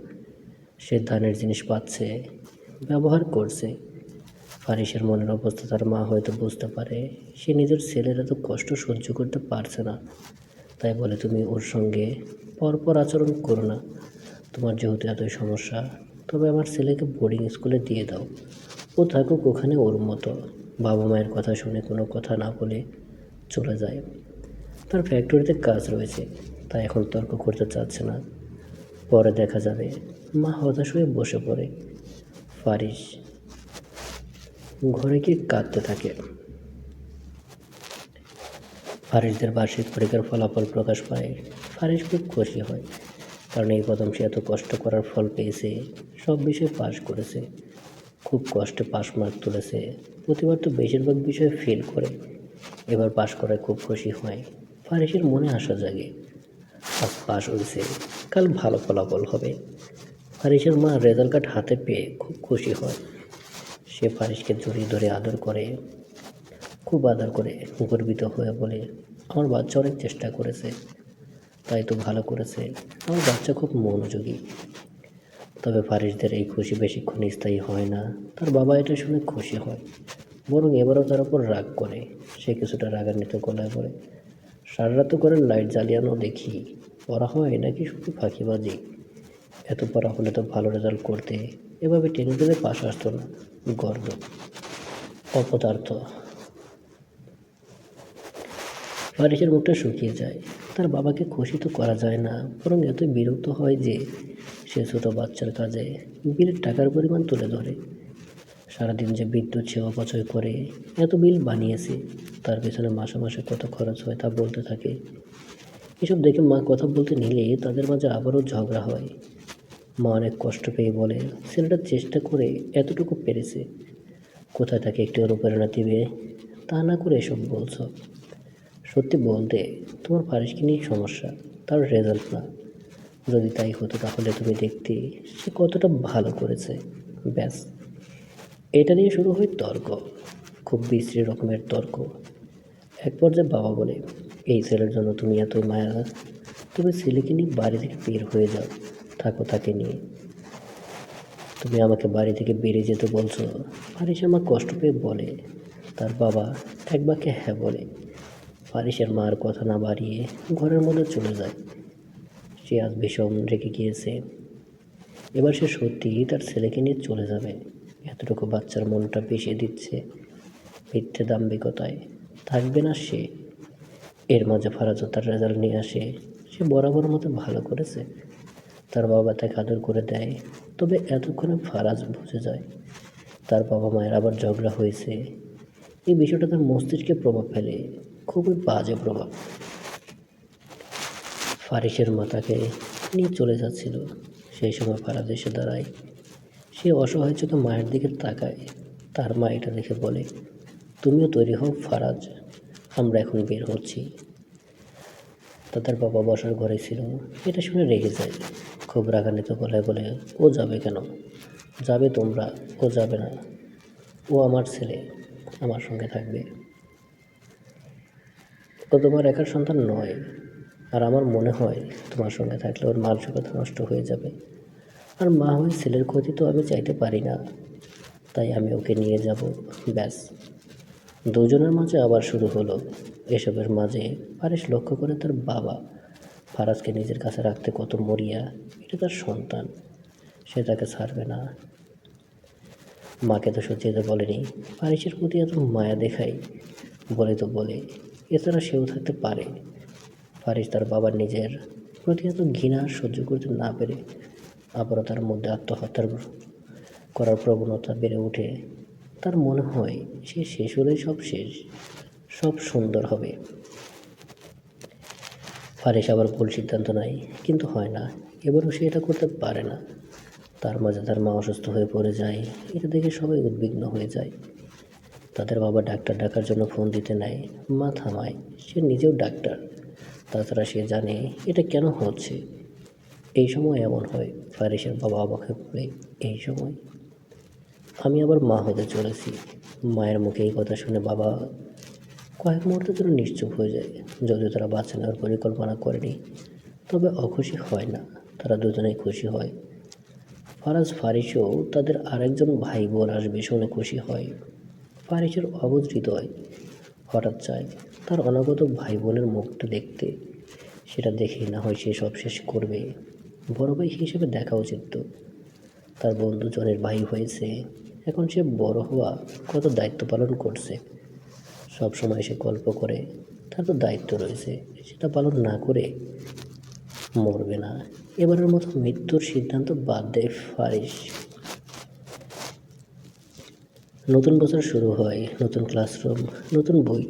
Speaker 1: সে দানের জিনিস পাচ্ছে, ব্যবহার করছে। ফারিসের মনের অবস্থা তার মা হয়তো বুঝতে পারে, সে নিজের ছেলের এত কষ্ট সহ্য করতে পারছে না, তাই বলে তুমি ওর সঙ্গে পরপর আচরণ করো না, তোমার যেহেতু এতই সমস্যা, তবে আমার ছেলেকে বোর্ডিং স্কুলে দিয়ে দাও, ও থাকুক ওখানে ওর মতো। বাবা মায়ের কথা শুনে কোনো কথা না বলে চলে যায়। তার ফ্যাক্টরিতে কাজ রয়েছে, তাই এখন তর্ক করতে চাচ্ছে না, পরে দেখা যাবে। মা হতাশ হয়ে বসে পড়ে। ফারিস ঘরে গিয়ে কাঁদতে থাকে। ফারিসদের বার্ষিক পরীক্ষার ফলাফল প্রকাশ পায়। ফারিস খুব খুশি হয়, কারণ এই প্রথম সে এত কষ্ট করার ফল পেয়েছে, সব বিষয়ে পাশ করেছে, খুব কষ্টে পাস মার্ক তুলেছে। প্রতিবার তো বেশিরভাগ বিষয়ে ফেল করে, এবার পাশ করায় খুব খুশি হয়। ফারিসের মনে আশা জাগে, আজ পাশ হয়েছে, কাল ভালো ফলাফল হবে। ফারিসের মা রেজাল্ট কার্ড হাতে পেয়ে খুব খুশি হয়। সে ফারিসকে জড়িয়ে ধরে আদর করে, খুব আদর করে, গর্বিত হয়ে বলে, আমার বাচ্চা অনেক চেষ্টা করেছে, তাই তো ভালো করেছে, আমার বাচ্চা খুব মনোযোগী। তবে ফারিসদের এই খুশি বেশিক্ষণ স্থায়ী হয় না। তার বাবা এটা শুনে খুশি হয়, বরং এবারও তার উপর রাগ করে। সে কিছুটা রাগান্বিত গলায় বলে, সারা রাত করে লাইট জ্বালিয়ানো দেখি, পড়া হয় নাকি শুধু ফাঁকিবাজি? এত পড়া হলে তো ভালো রেজাল্ট করতে, এভাবে টেনে টেনে পাশ আসতো না, গর্ব, অপদার্থ। ফারিসের মুখটা শুকিয়ে যায়। তার বাবাকে খুশি তো করা যায় না, বরং এতই বিরক্ত হয় যে সে ছোটো বাচ্চার কাজে বিলের টাকার পরিমাণ তুলে ধরে। সারাদিন যে বিদ্যুৎ সে অপচয় করে, এত বিল বানিয়েছে, তার পেছনে মাসে মাসে কত খরচ হয় তা বলতে থাকে। এসব দেখে মা কথা বলতে নিলে তাদের মাঝে আবারও ঝগড়া হয়। মা অনেক কষ্ট পেয়ে বলে, ছেলেটা চেষ্টা করে এতটুকু পেরেছে, কোথায় তাকে একটু অনুপ্রেরণা দিবে, তা না করে এসব বলছো। সত্যি বলতে তোমার ফারিসকে নিয়ে সমস্যা, তার রেজাল্ট না। যদি তাই হতো তাহলে তুমি দেখতে সে কতটা ভালো করেছে। ব্যাস, এটা নিয়ে শুরু হয় তর্ক, খুব বিশ্রী রকমের তর্ক। এক পর্যায়ে বাবা বলে, এই ছেলের জন্য তুমি এত মায়া, তুমি ছেলেকে নিয়ে বাড়ি থেকে বের হয়ে যাও, থাকো তাকে নিয়ে। তুমি আমাকে বাড়ি থেকে বেরিয়ে যেতে বলছো? ফারিসের মা কষ্ট পেয়ে বলে। তার বাবা এক বাক্যে হ্যাঁ বলে। ফারিসের মার কথা না বাড়িয়ে ঘরের মধ্যে চলে যায়। সে আজ ভীষণ রেগে গিয়েছে। এবার সে সত্যিই তার ছেলেকে নিয়ে চলে যাবে। এতটুকু বাচ্চার মনটা পিষিয়ে দিচ্ছে মিথ্যে দাম্ভিকতায়। থাকবে না সে। এর মাঝে ফারাজও তার রেজাল্ট নিয়ে আসে। সে বরাবর মতো ভালো করেছে। তার বাবা তাকে আদর করে দেয়। তবে এতক্ষণে ফারাজ বুঝে যায় তার বাবা মায়ের আবার ঝগড়া হয়েছে। এই বিষয়টা তার মস্তিষ্কে প্রভাব ফেলে, খুবই বাজে প্রভাব। ফারিসের মা তাকে নিয়ে চলে যাচ্ছিল, সেই সময় ফারাজ এসে দাঁড়ায়। সে অসহায় চোখে মায়ের দিকে তাকায়। তার মা এটা দেখে বলে, তুমিও তৈরি হও ফারাজ, আমরা এখন বের হচ্ছি। তাদের বাবা বসার ঘরে ছিল। এটা শুনে রেগে যায়, খুব রাগান্বিত গলায় বলে, ও যাবে কেন? যাবে তোমরা, ও যাবে না, ও আমার ছেলে, আমার সঙ্গে থাকবে। ও তোমার একার সন্তান নয়, আর আমার মনে হয় তোমার সঙ্গে থাকলে ওর মানসিকতা নষ্ট হয়ে যাবে, আর মা হয়ে ছেলের ক্ষতি তো আমি চাইতে পারি না, তাই আমি ওকে নিয়ে যাব। ব্যাস, দুজনের মাঝে আবার শুরু হলো। এসবের মাঝে ফারিস লক্ষ্য করে তার বাবা ফারাজকে নিজের কাছে রাখতে কত মরিয়া। এটা তার সন্তান, সে তাকে ছাড়বে না। মাকে তো সত্যি যেতে বলেনি, ফারিসের প্রতি এত মায়া দেখাই বলে তো বলে, এছাড়া সেও থাকতে পারে। ফারিস তার বাবার নিজের প্রতি এত ঘৃণা সহ্য করতে না পেরে আবারও তার মধ্যে আত্মহত্যার করার প্রবণতা বেড়ে ওঠে। তার মনে হয় সে শেষ হলেই সব শেষ, সব সুন্দর হবে। ফারিস আবার ভুল সিদ্ধান্ত নেয়, কিন্তু হয় না। এবারও সে এটা করতে পারে না। তার মাঝে তার মা অসুস্থ হয়ে পড়ে যায়। এটা দেখে সবাই উদ্বিগ্ন হয়ে যায়। তাদের বাবা ডাক্তার ডাকার জন্য ফোন দিতে নেয়, মা থামায়। সে নিজেও ডাক্তার, তাছাড়া সে জানে এটা কেন হচ্ছে। এই সময় এমন হয়। ফারিসের বাবা অবাক হয়ে পড়ে, এই সময় আমি আবার মা হতে চলেছি। মায়ের মুখে এই কথা শুনে বাবা কয়েক মুহূর্তের জন্য নিশ্চুপ হয়ে যায়। যদিও তারা বাচ্চা নেওয়ার পরিকল্পনা করেনি, তবে অখুশি হয় না, তারা দুজনেই খুশি হয়। ফারাজ ফারিসও তাদের আরেকজন ভাই বোন আসবে শুনে খুশি হয়। ফারিসের অবুঝ হৃদয় হঠাৎ চায় তার অনাগত ভাই বোনের মুখটা দেখতে। সেটা দেখেই না হয় সে সব শেষ করবে। বড় ভাই হিসেবে দেখা উচিত তো। তার বন্ধু জনের ভাই হয়েছে, এখন সে বড় হওয়া কত দায়িত্ব পালন করছে। সব সময় সে গল্প করে তার তো দায়িত্ব রয়েছে, সেটা পালন না করে মরবে না। এবারের মতো মৃত্যুর সিদ্ধান্ত বাদ দেয় ফারিস। নতুন বছর শুরু হয়, নতুন ক্লাসরুম, নতুন বই,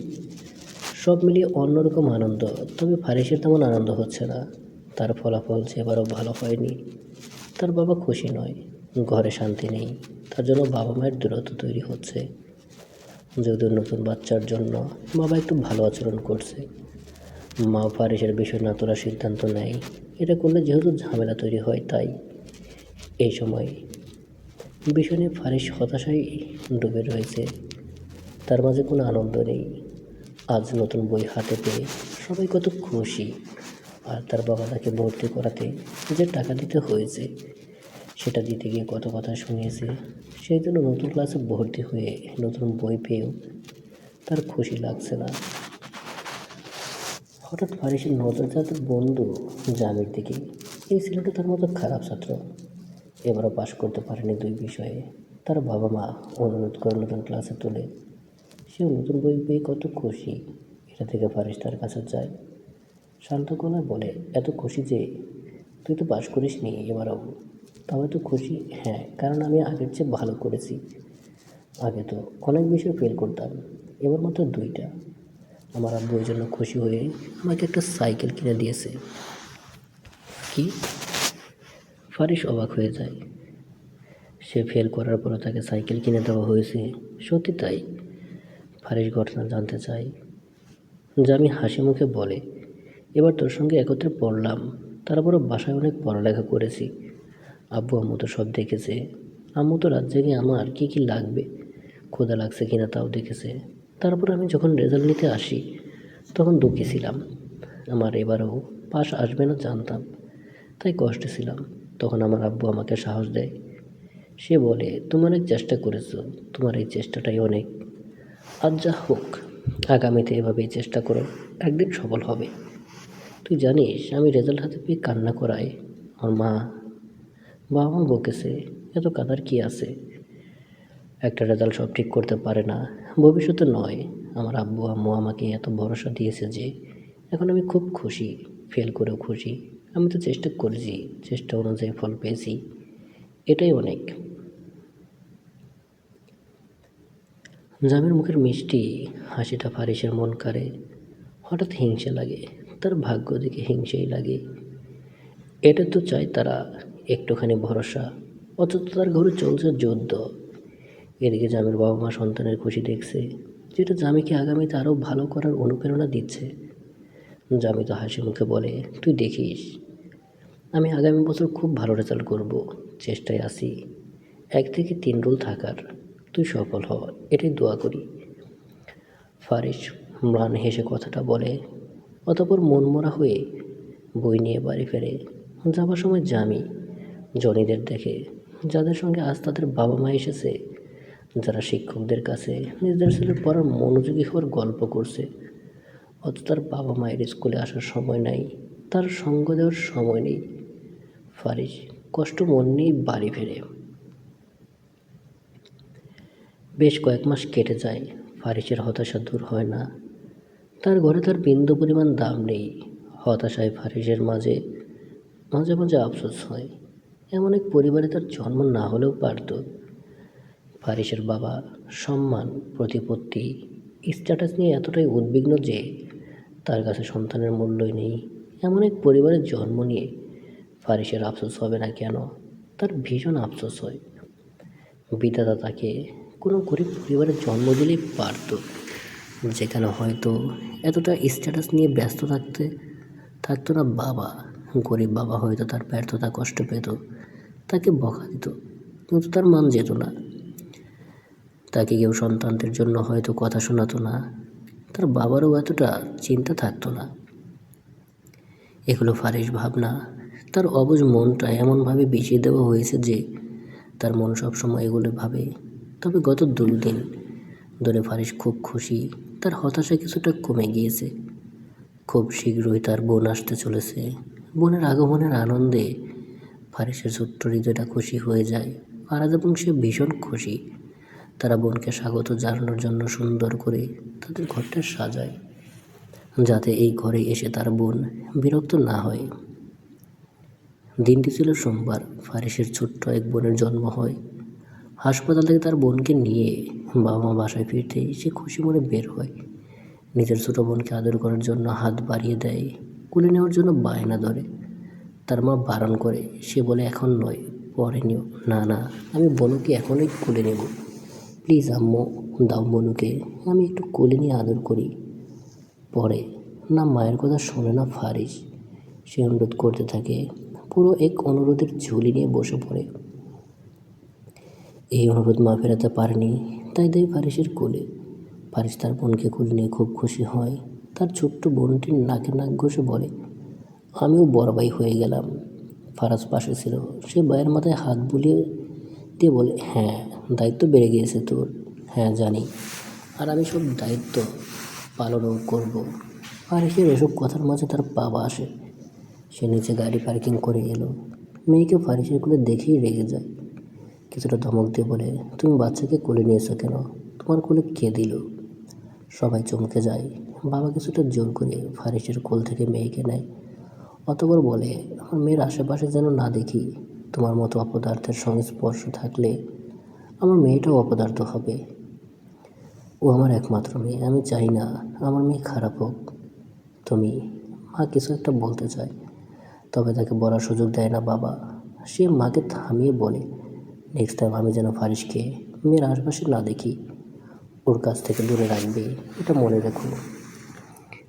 Speaker 1: সব মিলিয়ে অন্যরকম আনন্দ। তবে ফারিসের তেমন আনন্দ হচ্ছে না। তার ফলাফল সেবারও ভালো হয়নি। তার বাবা খুশি নয়, ঘরে শান্তি নেই। তার জন্য বাবা মায়ের দূরত্ব তৈরি হচ্ছে। যদিও নতুন বাচ্চার জন্য বাবা একটু ভালো আচরণ করছে, মা ফারিসের বিষয় না তোলার সিদ্ধান্ত নেয়। এটা করলে যেহেতু ঝামেলা তৈরি হয়, তাই এই সময় বিষয় নিয়ে ফারিস হতাশায় ডুবে রয়েছে। তার মাঝে কোনো আনন্দ নেই। আজ নতুন বই হাতে পেয়ে সবাই কত খুশি। আর তার বাবা তাকে ভর্তি করাতে যে টাকা দিতে হয়েছে, সেটা দিতে গিয়ে কত কথা শুনিয়েছে। সেই জন্য নতুন ক্লাসে ভর্তি হয়ে নতুন বই পেয়েও তার খুশি লাগছে না। হঠাৎ ফারিসের নজর যায় তার বন্ধু জামির দিকে। এই ছেলেটা তার মতো খারাপ ছাত্র, এবারও পাশ করতে পারেনি 2 বিষয়ে। তার বাবা মা অনুরোধ করে নতুন ক্লাসে তোলে। সেও নতুন বই পেয়ে কত খুশি। এটা থেকে ফারিস তার কাছে যায়, শান্ত গলায় বলে, এত খুশি যে তুই তো পাশ করিস নি এবারও? তবে তো খুশি? হ্যাঁ, কারণ আমি আগের চেয়ে ভালো করেছি। আগে তো অনেক বিষয় ফেল করতাম, এবার মাত্র 2টা। আমার আব্বু ওই জন্য খুশি হয়ে আমাকে একটা সাইকেল কিনে দিয়েছে। কি? ফারিস অবাক হয়ে যায়। সে ফেল করার পরও তাকে সাইকেল কিনে দেওয়া হয়েছে? সত্যি তাই? ফারিস ঘটনা জানতে চায়। জামি হাসি মুখে বলে, এবার তোর সঙ্গে একত্রে পড়লাম, তারপরও বাসায় অনেক পড়ালেখা করেছি। আব্বু আম্মু তো সব দেখেছে। আম্মু তো রাত জেগে আমার কী কী লাগবে, ক্ষুধা লাগছে কিনা তাও দেখেছে। তারপর আমি যখন রেজাল্ট নিতে আসি তখন দুঃখী ছিলাম। আমার এবারও পাস আসবে না জানতাম, তাই কষ্টে ছিলাম। তখন আমার আব্বু আমাকে সাহস দেয়। সে বলে, তুমি অনেক চেষ্টা করেছো, তোমার এই চেষ্টাটাই অনেক। আজ যা হোক, আগামীতে এভাবেই চেষ্টা করো, একদিন সফল হবে। তুই জানিস আমি রেজাল্ট হাতে পেয়ে কান্না করায় আমার বাবা মা বকেছে, এত কাঁদার কি আছে? একটা রেজাল্ট সব ঠিক করতে পারে না, ভবিষ্যতে নয়। আমার আব্বু আম্মু আমাকে এত ভরসা দিয়েছে যে এখন আমি খুব খুশি। ফেল করেও খুশি। আমি তো চেষ্টা করেছি, চেষ্টা অনুযায়ী ফল পেয়েছি, এটাই অনেক। জামির মুখের মিষ্টি হাসিটা ফারিসের মন কাড়ে। হঠাৎ হিংসে লাগে, তার ভাগ্য দেখে হিংসেই লাগে। এটা তো চাই তারা একটুখানি ভরসা, অথচ তার ঘরে চলছে যুদ্ধ। এদিকে জামির বাবা মা সন্তানের খুশি দেখছে, যেটা জামিকে আগামীতে আরও ভালো করার অনুপ্রেরণা দিচ্ছে। জামি তো হাসি মুখে বলে, তুই দেখিস আমি আগামী বছর খুব ভালো রেজাল্ট করব, চেষ্টায় আছি। 1 থেকে 3 রোল থাকার, তুই সফল হ, এটাই দোয়া করি। ফারিস ম্লান হেসে কথাটা বলে, অতঃপর মনমরা হয়ে বই নিয়ে বাড়ি ফেরে। যাবার সময় জামি জনিদের দেখে, যাদের সঙ্গে আজ তাদের বাবা মা এসেছে, যারা শিক্ষকদের কাছে নিজেদের ছেলের পড়ার মনোযোগী হওয়ার গল্প করছে। অথচ তার বাবা মায়ের স্কুলে আসার সময় নাই, তার সঙ্গ দেওয়ার সময় নেই। ফারিস কষ্ট মন নিয়ে বাড়ি ফেরে। বেশ কয়েক মাস কেটে যায়, ফারিসের হতাশা দূর হয় না। তার ঘরে তার বিন্দু পরিমাণ দাম নেই। হতাশায় ফারিসের মাঝে মাঝে মাঝে আফসোস হয়, এমন এক পরিবারে তার জন্ম না হলেও পারত। ফারিসের বাবা সম্মান, প্রতিপত্তি, স্ট্যাটাস নিয়ে এতটাই উদ্বিগ্ন যে তার কাছে সন্তানের মূল্যই নেই। এমন এক পরিবারে জন্ম নিয়ে ফারিসের আফসোস হবে না কেন? তার ভীষণ আফসোস হয়। বিধাতা তাকে কোনো গরিব পরিবারে জন্ম দিলেই পারত, যেখানে হয়তো এতটা স্ট্যাটাস নিয়ে ব্যস্ত থাকতো না বাবা। গরিব বাবা হয়তো তার ব্যর্থতা কষ্ট পেত, তাকে বকা দিত, কিন্তু তার মান যেত না। তাকে কেউ সন্তানদের জন্য হয়তো কথা শোনাতো না, তার বাবারও এতটা চিন্তা থাকতো না। এগুলো ফারিস ভাবনা। তার অবুঝ মনটা এমনভাবে বিষিয়ে দেওয়া হয়েছে যে তার মন সবসময় এগুলো ভাবে। তবে গত 2 দিন ধরে ফারিস খুব খুশি, তার হতাশা কিছুটা কমে গিয়েছে। খুব শীঘ্রই তার বোন আসতে চলেছে। বোনের আগমনের আনন্দে ফারিসের ছোট্ট হৃদয়টা খুশি হয়ে যায়। ফারাজ এবং সে ভীষণ খুশি। তারা বোনকে স্বাগত জানানোর জন্য সুন্দর করে তাদের ঘরটা সাজায়, যাতে এই ঘরে এসে তার বোন বিরক্ত না হয়। দিনটি ছিল সোমবার। ফারিসের ছোট্ট এক বোনের জন্ম হয়। হাসপাতাল থেকে তার বোনকে নিয়ে বাবা মা বাসায় ফিরতেই সে খুশি মনে বের হয়। নিজের ছোট বোনকে আদর করার জন্য হাত বাড়িয়ে দেয়, কোলে নেওয়ার জন্য বায়না ধরে। তার মা বারণ করে, সে বলে এখন নয়, পরে নিও। না না, আমি বনুকে এখনই কোলে নেব, প্লিজ আম্মু, দাও বনুকে, আমি একটু কোলে নিয়ে আদর করি পরে। না, মায়ের কথা শোনে না ফারিস। সে অনুরোধ করতে থাকে, পুরো এক অনুরোধের ঝুলি নিয়ে বসে পড়ে। এই অনুরোধ মা ফেরাতে পারেনি, তাই দেয় ফারিসের কোলে। ফারিস তার বোনকে কোলে নিয়ে খুব খুশি হয়। তার ছোট্ট বোনটির নাকে নাক ঘষে বলে, আমিও বড় ভাই হয়ে গেলাম। ফারাজ পাশে ছিল, সে ভাইয়ের মাথায় হাত বুলিয়ে দিয়ে বলে, হ্যাঁ, দায়িত্ব বেড়ে গিয়েছে তোর। হ্যাঁ জানি, আর আমি সব দায়িত্ব পালনও করব। ফারিসের এসব কথার মাঝে তার বাবা আসে। সে নিচে গাড়ি পার্কিং করে এলো। মেয়েকে ফারিসের কোলে দেখেই রেগে যায়। কিছুটা ধমক দিয়ে বলে, তুমি বাচ্চাকে কোলে নিয়েছো কেন? তোমার কোলে কে দিল? সবাই চমকে যায়। বাবা কিছুটা জোর করে ফারিসের কোল থেকে মেয়েকে নেয়। অতঃপর বলে, আমার মেয়ের আশেপাশে যেন না দেখি। তোমার মতো অপদার্থের সংস্পর্শ থাকলে আমার মেয়েটাও অপদার্থ হবে। ও আমার একমাত্র মেয়ে, আমি চাই না আমার মেয়ে খারাপ হোক। তুমি, মা কিছু একটা বলতে চায়, তবে তাকে বলার সুযোগ দেয় না বাবা। সে মাকে থামিয়ে বলে, নেক্সট টাইম আমি যেন ফারিসকে মেয়ের আশপাশে না দেখি, ওর কাছ থেকে দূরে রাখবে, এটা মনে রেখো।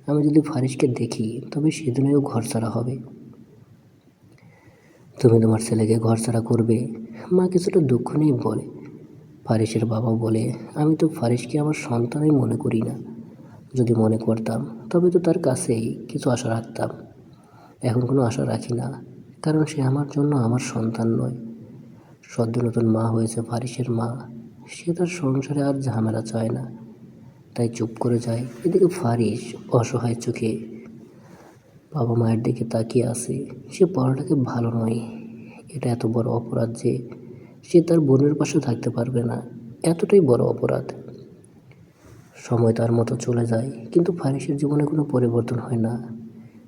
Speaker 1: আমি যদি ফারিসকে দেখি তবে সেদিনেও ঘর ছাড়া হবে। তুমি তোমার ছেলেকে ঘর ছাড়া করবে। মা কিছুটা দুঃখ নিয়ে বলে। ফারিসের বাবা বলে, আমি তো ফারিসকে আমার সন্তানই মনে করি না। যদি মনে করতাম তবে তো তার কাছেই কিছু আশা রাখতাম। এখন কোনো আশা রাখি না, কারণ সে আমার জন্য আমার সন্তান নয়। সদ্য নতুন মা হয়েছে ফারিসের মা, সে তার সংসারে আর ঝামেলা চায় না, তাই চুপ করে যায়। এদিকে ফারিস অসহায় চোখে বাবা মায়ের দিকে তাকিয়ে আছে। সে পড়াটাকে ভালো নয়, এটা এত বড় অপরাধ যে সে তার বোনের পাশে থাকতে পারবে না, এতটাই বড় অপরাধ। সময় তার মতো চলে যায়, কিন্তু ফারিসের জীবনে কোনো পরিবর্তন হয় না।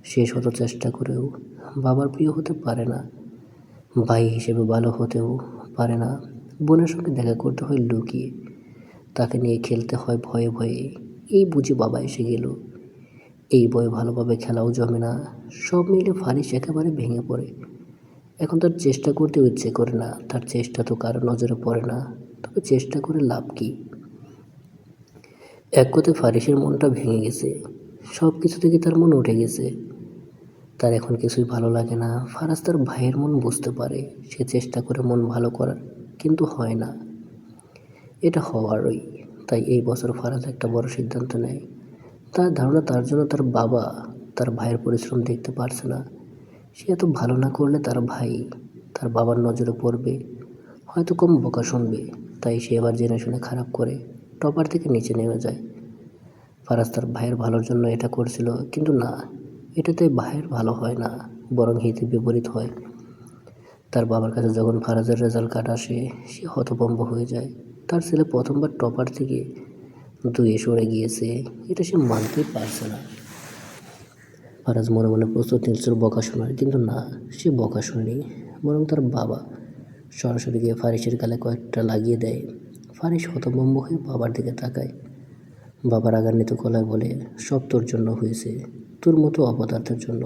Speaker 1: সে শত চেষ্টা করেও বাবার প্রিয় হতে পারে না, ভাই হিসেবে ভালো হতেও পারে না। বোনের সঙ্গে দেখা করতে হয় লুকিয়ে, তাকে নিয়ে খেলতে হয় ভয়ে ভয়ে। এই বুঝি বাবা এসে গেল। এই বয়ে ভালোভাবে খেলাও জমে না। সব মিলে ফারিস একেবারে ভেঙে পড়ে। এখন তার চেষ্টা করতেও ইচ্ছে করে না, তার চেষ্টা তো কারো নজরে পড়ে না, তবে চেষ্টা করে লাভ কী? এক কথায় ফারিসের মনটা ভেঙে গেছে। সব কিছু থেকে তার মন উঠে গেছে। তার এখন কিছুই ভালো লাগে না। ফারাজ তার ভাইয়ের মন বুঝতে পারে। সে চেষ্টা করে মন ভালো করার, কিন্তু হয় না। এটা হওয়ারই। তাই এই বছর ফারাজ একটা বড় সিদ্ধান্ত নেয়। তার ধারণা তার জন্য তার বাবা তার ভাইয়ের পরিশ্রম দেখতে পারছে না। সে এত ভালো না করলে তার ভাই তার বাবার নজরে পড়বে, হয়তো কম বকা শুনবে। তাই সে এবার জেনে শুনে খারাপ করে টপার থেকে নিচে নেমে যায়। ফারাজ তার ভাইয়ের ভালোর জন্য এটা করছিল, কিন্তু না, এটাতে ভাইয়ের ভালো হয় না, বরং হিতে বিপরীত হয়। তার বাবার কাছে যখন ফারাজের রেজাল্ট কার্ড আসে সে হতভম্ব হয়ে যায়। তার ছেলে প্রথমবার টপার থেকে 2 সরে গিয়েছে, এটা সে মানতেই পারছে না। ফারাজ মনে মনে প্রস্তুত নিচ্ছিল বকা শোনার, কিন্তু না, সে বকা শোনেনি, বরং তার বাবা সরাসরি গিয়ে ফারিসের গালে কয়েকটা লাগিয়ে দেয়। ফারিস হতভম্ব হয়ে বাবার দিকে তাকায়। বাবা রাগান্বিত গলায় বলে, সব তোর জন্য হয়েছে, তোর মতো অপদার্থের জন্য।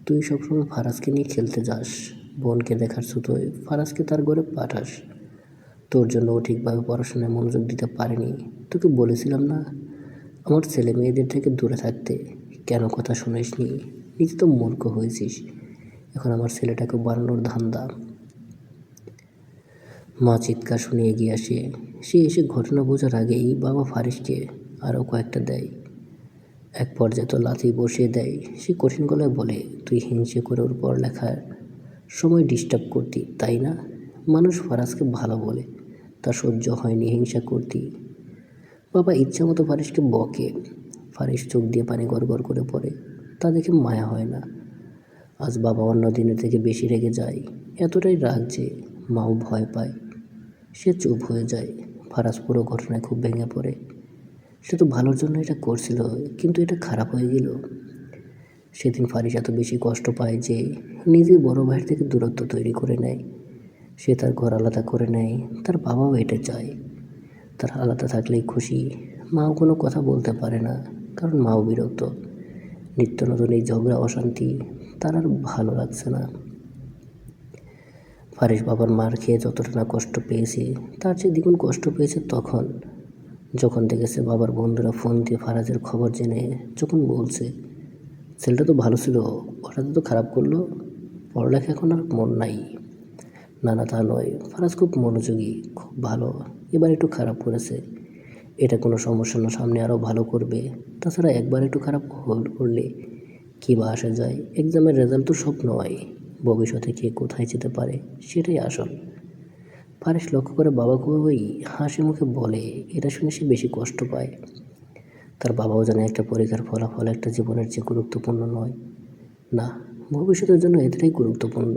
Speaker 1: তুই সবসময় ফারাজকে নিয়ে খেলতে যাস, বোনকে দেখার ছুতোয় ফারাজকে তার ঘরে পাঠাস। তোর জন্য ও ঠিকভাবে পড়াশোনায় মনোযোগ দিতে পারেনি। তোকে বলেছিলাম না আমার ছেলে মেয়েদের থেকে দূরে থাকতে, কেন কথা শুনিসনি? নিজে তো মূর্খ হয়েছিস, এখন আমার ছেলেটাকে বানানোর ধান্দা। মা চিৎকার শুনে এগিয়ে আসে। সে এসে ঘটনা বোঝার আগেই বাবা ফারিসকে আরও কয়েকটা দেয়। এক পর্যায়ে তো লাথি বসিয়ে দেয়। সে কঠিন গলায় বলে, তুই হিংসে করে ওর পড়ালেখার সময় ডিস্টার্ব করতি, তাই না? মানুষ ফারাজকে ভালো বলে, তা সহ্য হয়নি হিংসা করতি। বাবা ইচ্ছামতো ফারিসকে বকে। ফারিস চোখ দিয়ে পানি গড়গড় করে পড়ে। তা দেখে মায়া হয় না। আজ বাবা অন্য দিনের থেকে বেশি রেগে যায়, এতটাই রাগ যে মাও ভয় পায়। সে চুপ হয়ে যায়। ফারাজ পুরো ঘটনায় খুব ভেঙে পড়ে। সে তো ভালোর জন্য এটা করছিল, কিন্তু এটা খারাপ হয়ে গেল। সেদিন ফারিস এত বেশি কষ্ট পায় যে নিজে বড় ভাইয়ের থেকে দূরত্ব তৈরি করে নেয়। সে তার ঘর আলাদা করে নেয়। তার বাবাও এটা চায়, তার আলাদা থাকলেই খুশি। মাও কোনো কথা বলতে পারে না, কারণ মাও বিরক্ত। নিত্য নতুন এই ঝগড়া অশান্তি তার আর ভালো লাগছে না। ফারিস বাবার মার খেয়ে যতটা না কষ্ট পেয়েছে, তার চেয়ে দ্বিগুণ কষ্ট পেয়েছে তখন, যখন দেখেছে বাবার বন্ধুরা ফোন দিয়ে ফারাজের খবর জেনে যখন বলছে, ছেলেটা তো ভালো ছিল, হঠাৎ তো খারাপ করলো, পড়ালেখা এখন আর মন নাই। না না, তা নয়, ফারাজ খুব মনোযোগী, খুব ভালো, এবার একটু খারাপ করেছে, এটা কোনো সমস্যা না, সামনে আরও ভালো করবে। তাছাড়া একবার একটু খারাপ করলে কী বা আসা যায়, এক্সামের রেজাল্ট তো সব নয়, ভবিষ্যতে কে কোথায় যেতে পারে সেটাই আসল। ফারিস লক্ষ্য করে বাবাকে ওই হাসি মুখে বলে, এটা শুনে সে বেশি কষ্ট পায়। তার বাবাও জানে একটা পরীক্ষার ফলাফল একটা জীবনের চেয়ে গুরুত্বপূর্ণ নয়। না, ভবিষ্যতের জন্য এটাই গুরুত্বপূর্ণ।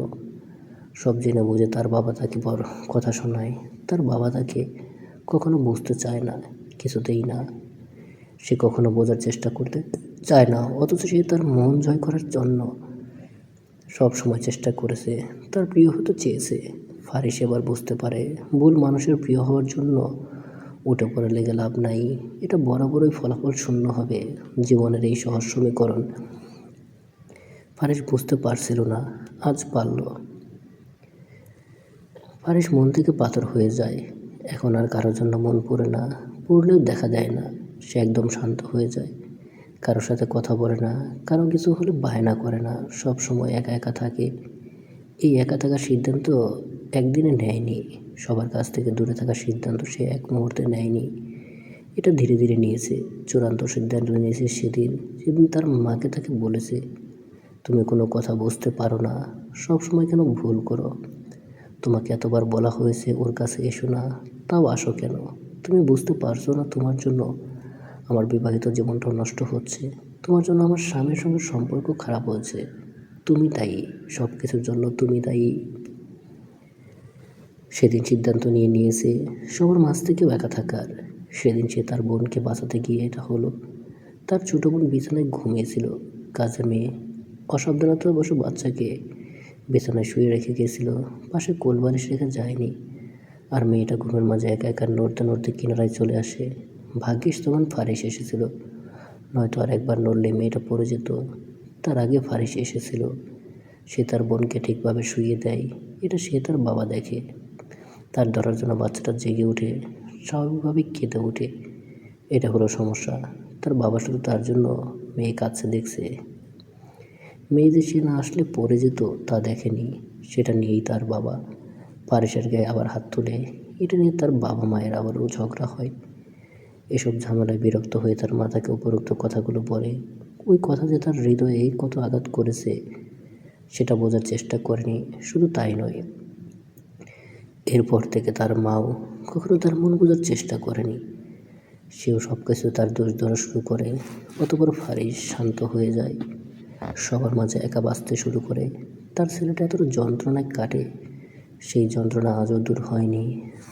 Speaker 1: সব জেনে বুঝে তার বাবা তাকে বড় কথা শোনায়। তার বাবা তাকে কখনো বুঝতে চায় না, কিছুতেই না। সে কখনো বোঝার চেষ্টা করতে চায় না, অথচ সে তার মন জয় করার জন্য সব সময় চেষ্টা করেছে, তার প্রিয় হতে চেয়েছে। ফারিস এবার বুঝতে পারে, ভুল মানুষের প্রিয় হওয়ার জন্য উঠে পড়ে লেগে লাভ নাই, এটা বরাবরই ফলাফল শূন্য হবে। জীবনের এই সহজ সমীকরণ ফারিস বুঝতে পারছিল না, আজ পারল। ফারিস মন থেকে পাথর হয়ে যায়। এখন আর কারোর জন্য মন পড়ে না, পড়লেও দেখা যায় না। সে একদম শান্ত হয়ে যায়, কারোর সাথে কথা বলে না, কারো কিছু হলে বায়না করে না, সব সময় একা একা থাকে। এই একা থাকার সিদ্ধান্ত একদিনে নেয়নি, সবার কাছ থেকে দূরে থাকার সিদ্ধান্ত সে এক মুহূর্তে নেয়নি, এটা ধীরে ধীরে নিয়েছে। চূড়ান্ত সিদ্ধান্ত নিয়েছে সেদিন, সেদিন তার মাকে তাকে বলেছে, তুমি কোনো কথা বুঝতে পারো না, সব সময় কেন ভুল করো? তোমাকে এতবার বলা হয়েছে ওর কাছে এসো না, তাও আসো কেন? তুমি বুঝতে পারছো না তোমার জন্য আমার বিবাহিত জীবনটাও নষ্ট হচ্ছে, তোমার জন্য আমার স্বামীর সঙ্গে সম্পর্ক খারাপ হয়েছে, তুমি দায়ী, সব কিছুর জন্য তুমি দায়ী। সেদিন সিদ্ধান্ত নিয়েছে সবার মাঝ থেকেও একা থাকার। সেদিন সে তার বোনকে বাঁচাতে গিয়ে এটা হলো। তার ছোটো বোন বিছানায় ঘুমিয়েছিল, কাজের মেয়ে অসাবধানতাবশ বাচ্চাকে বিছানায় শুয়ে রেখে গিয়েছিল, পাশে কোলবালিশ রেখে যায়নি। আর মেয়েটা ঘুমের মাঝে একা একা নড়তে নড়তে কিনারায় চলে আসে। ভাগ্যিস তখন ফারিস এসেছিল, নয়তো আর একবার নড়লে মেয়েটা পড়ে যেত। তার আগে ফারিস এসেছিল, সে তার বোনকে ঠিকভাবে শুইয়ে দেয়, এটা সে তার বাবা দেখে। তার ধরার জন্য বাচ্চাটা জেগে ওঠে, স্বাভাবিকভাবেই কেঁদে ওঠে। এটা হলো সমস্যা, তার বাবা শুধু তার জন্য মেয়ে কাঁদছে দেখছে, মেয়ে যে সে না আসলে পড়ে যেত তা দেখেনি। সেটা নিয়েই তার বাবা ফারিসের গায়ে আবার হাত তোলে, এটা নিয়ে তার বাবা মায়ের আবারও ঝগড়া হয়। এসব ঝামেলায় বিরক্ত হয়ে তার মা তাকে উপরোক্ত কথাগুলো বলে। ওই কথা যে তার হৃদয়ে কত আঘাত করেছে সেটা বোঝার চেষ্টা করেনি। শুধু তাই নয়, এরপর থেকে তার মাও কখনো তার মন বোঝার চেষ্টা করেনি। সেও সব কিছু তার দোষ ধরা শুরু করে। অতঃপর ফারিস শান্ত হয়ে যায়, সবার মাঝে একা বাঁচতে শুরু করে। তার ছেলেটা এতটা যন্ত্রণায় কাটে সেই যন্ত্রণা আজও দূর হয়নি,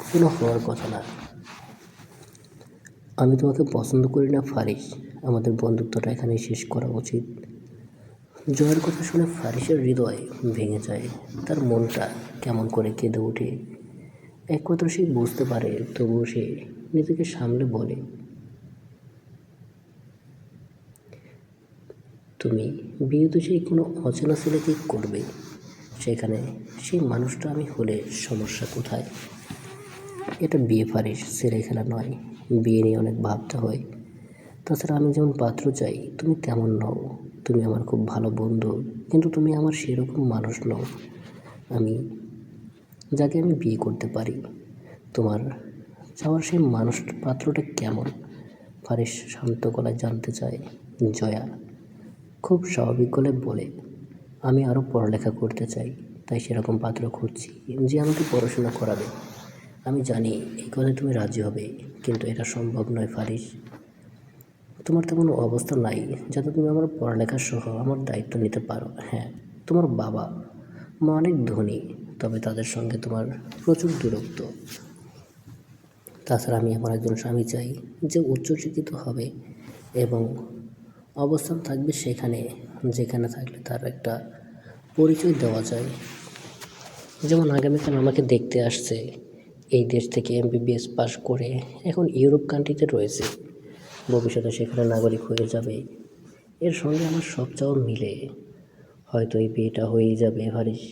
Speaker 1: কোনো হওয়ার কথা না। আমি তোমাকে পছন্দ করি না ফারিস, আমাদের বন্ধুত্বটা এখানেই শেষ করা উচিত। জয়ের কথা শুনে ফারিসের হৃদয় ভেঙে যায়, তার মনটা কেমন করে কেঁদে ওঠে। একমাত্র সে বুঝতে পারে, তবুও সে নিজেকে সামলে বলে, তুমি বিয়ে তো সেই কোনো অচেনা ছেলেকেই করবে, সেখানে সেই মানুষটা আমি হলে সমস্যা কোথায়? এটা বিয়ে ফারিস, ছেলে খেলা নয়। বিয়ে নিয়ে অনেক ভাবতে হয়। তাছাড়া আমি যেমন পাত্র চাই তুমি তেমন নও। তুমি আমার খুব ভালো বন্ধু, কিন্তু তুমি আমার সেরকম মানুষ নও আমি যাকে আমি বিয়ে করতে পারি। তোমার চাওয়ার সেই মানুষ পাত্রটা কেমন? ফারিস শান্ত গলায় জানতে চায়। জয়া খুব স্বাভাবিক গলায় বলে, আমি আরও পড়ালেখা করতে চাই, তাই সেরকম পাত্র খুঁজছি যে আমাকে পড়াশোনা করাবে। আমি জানি এই কথায় তুমি রাজি হবে, কিন্তু এটা সম্ভব নয় ফারিস। তোমার তেমন অবস্থা নাই যাতে তুমি আমার পড়ালেখা সহ আমার দায়িত্ব নিতে পারো। হ্যাঁ, তোমার বাবা মা অনেক ধনী, তবে তাদের সঙ্গে তোমার প্রচুর দূরত্ব। তাছাড়া আমি এমন একজন স্বামী চাই যে উচ্চশিক্ষিত হবে এবং অবস্থান থাকবে সেখানে, যেখানে থাকলে তার একটা পরিচয় দেওয়া যায়। যেমন আগামীকাল আমাকে দেখতে আসছে, এই দেশ থেকে এমবিবিএস পাশ করে এখন ইউরোপ কান্ট্রিতে রয়েছে, ভবিষ্যতে সেখানে নাগরিক হয়ে যাবে। এর সঙ্গে আমার সব চাওয়া মিলে হয়তো এই বিয়েটা হয়েই যাবে ফারিস।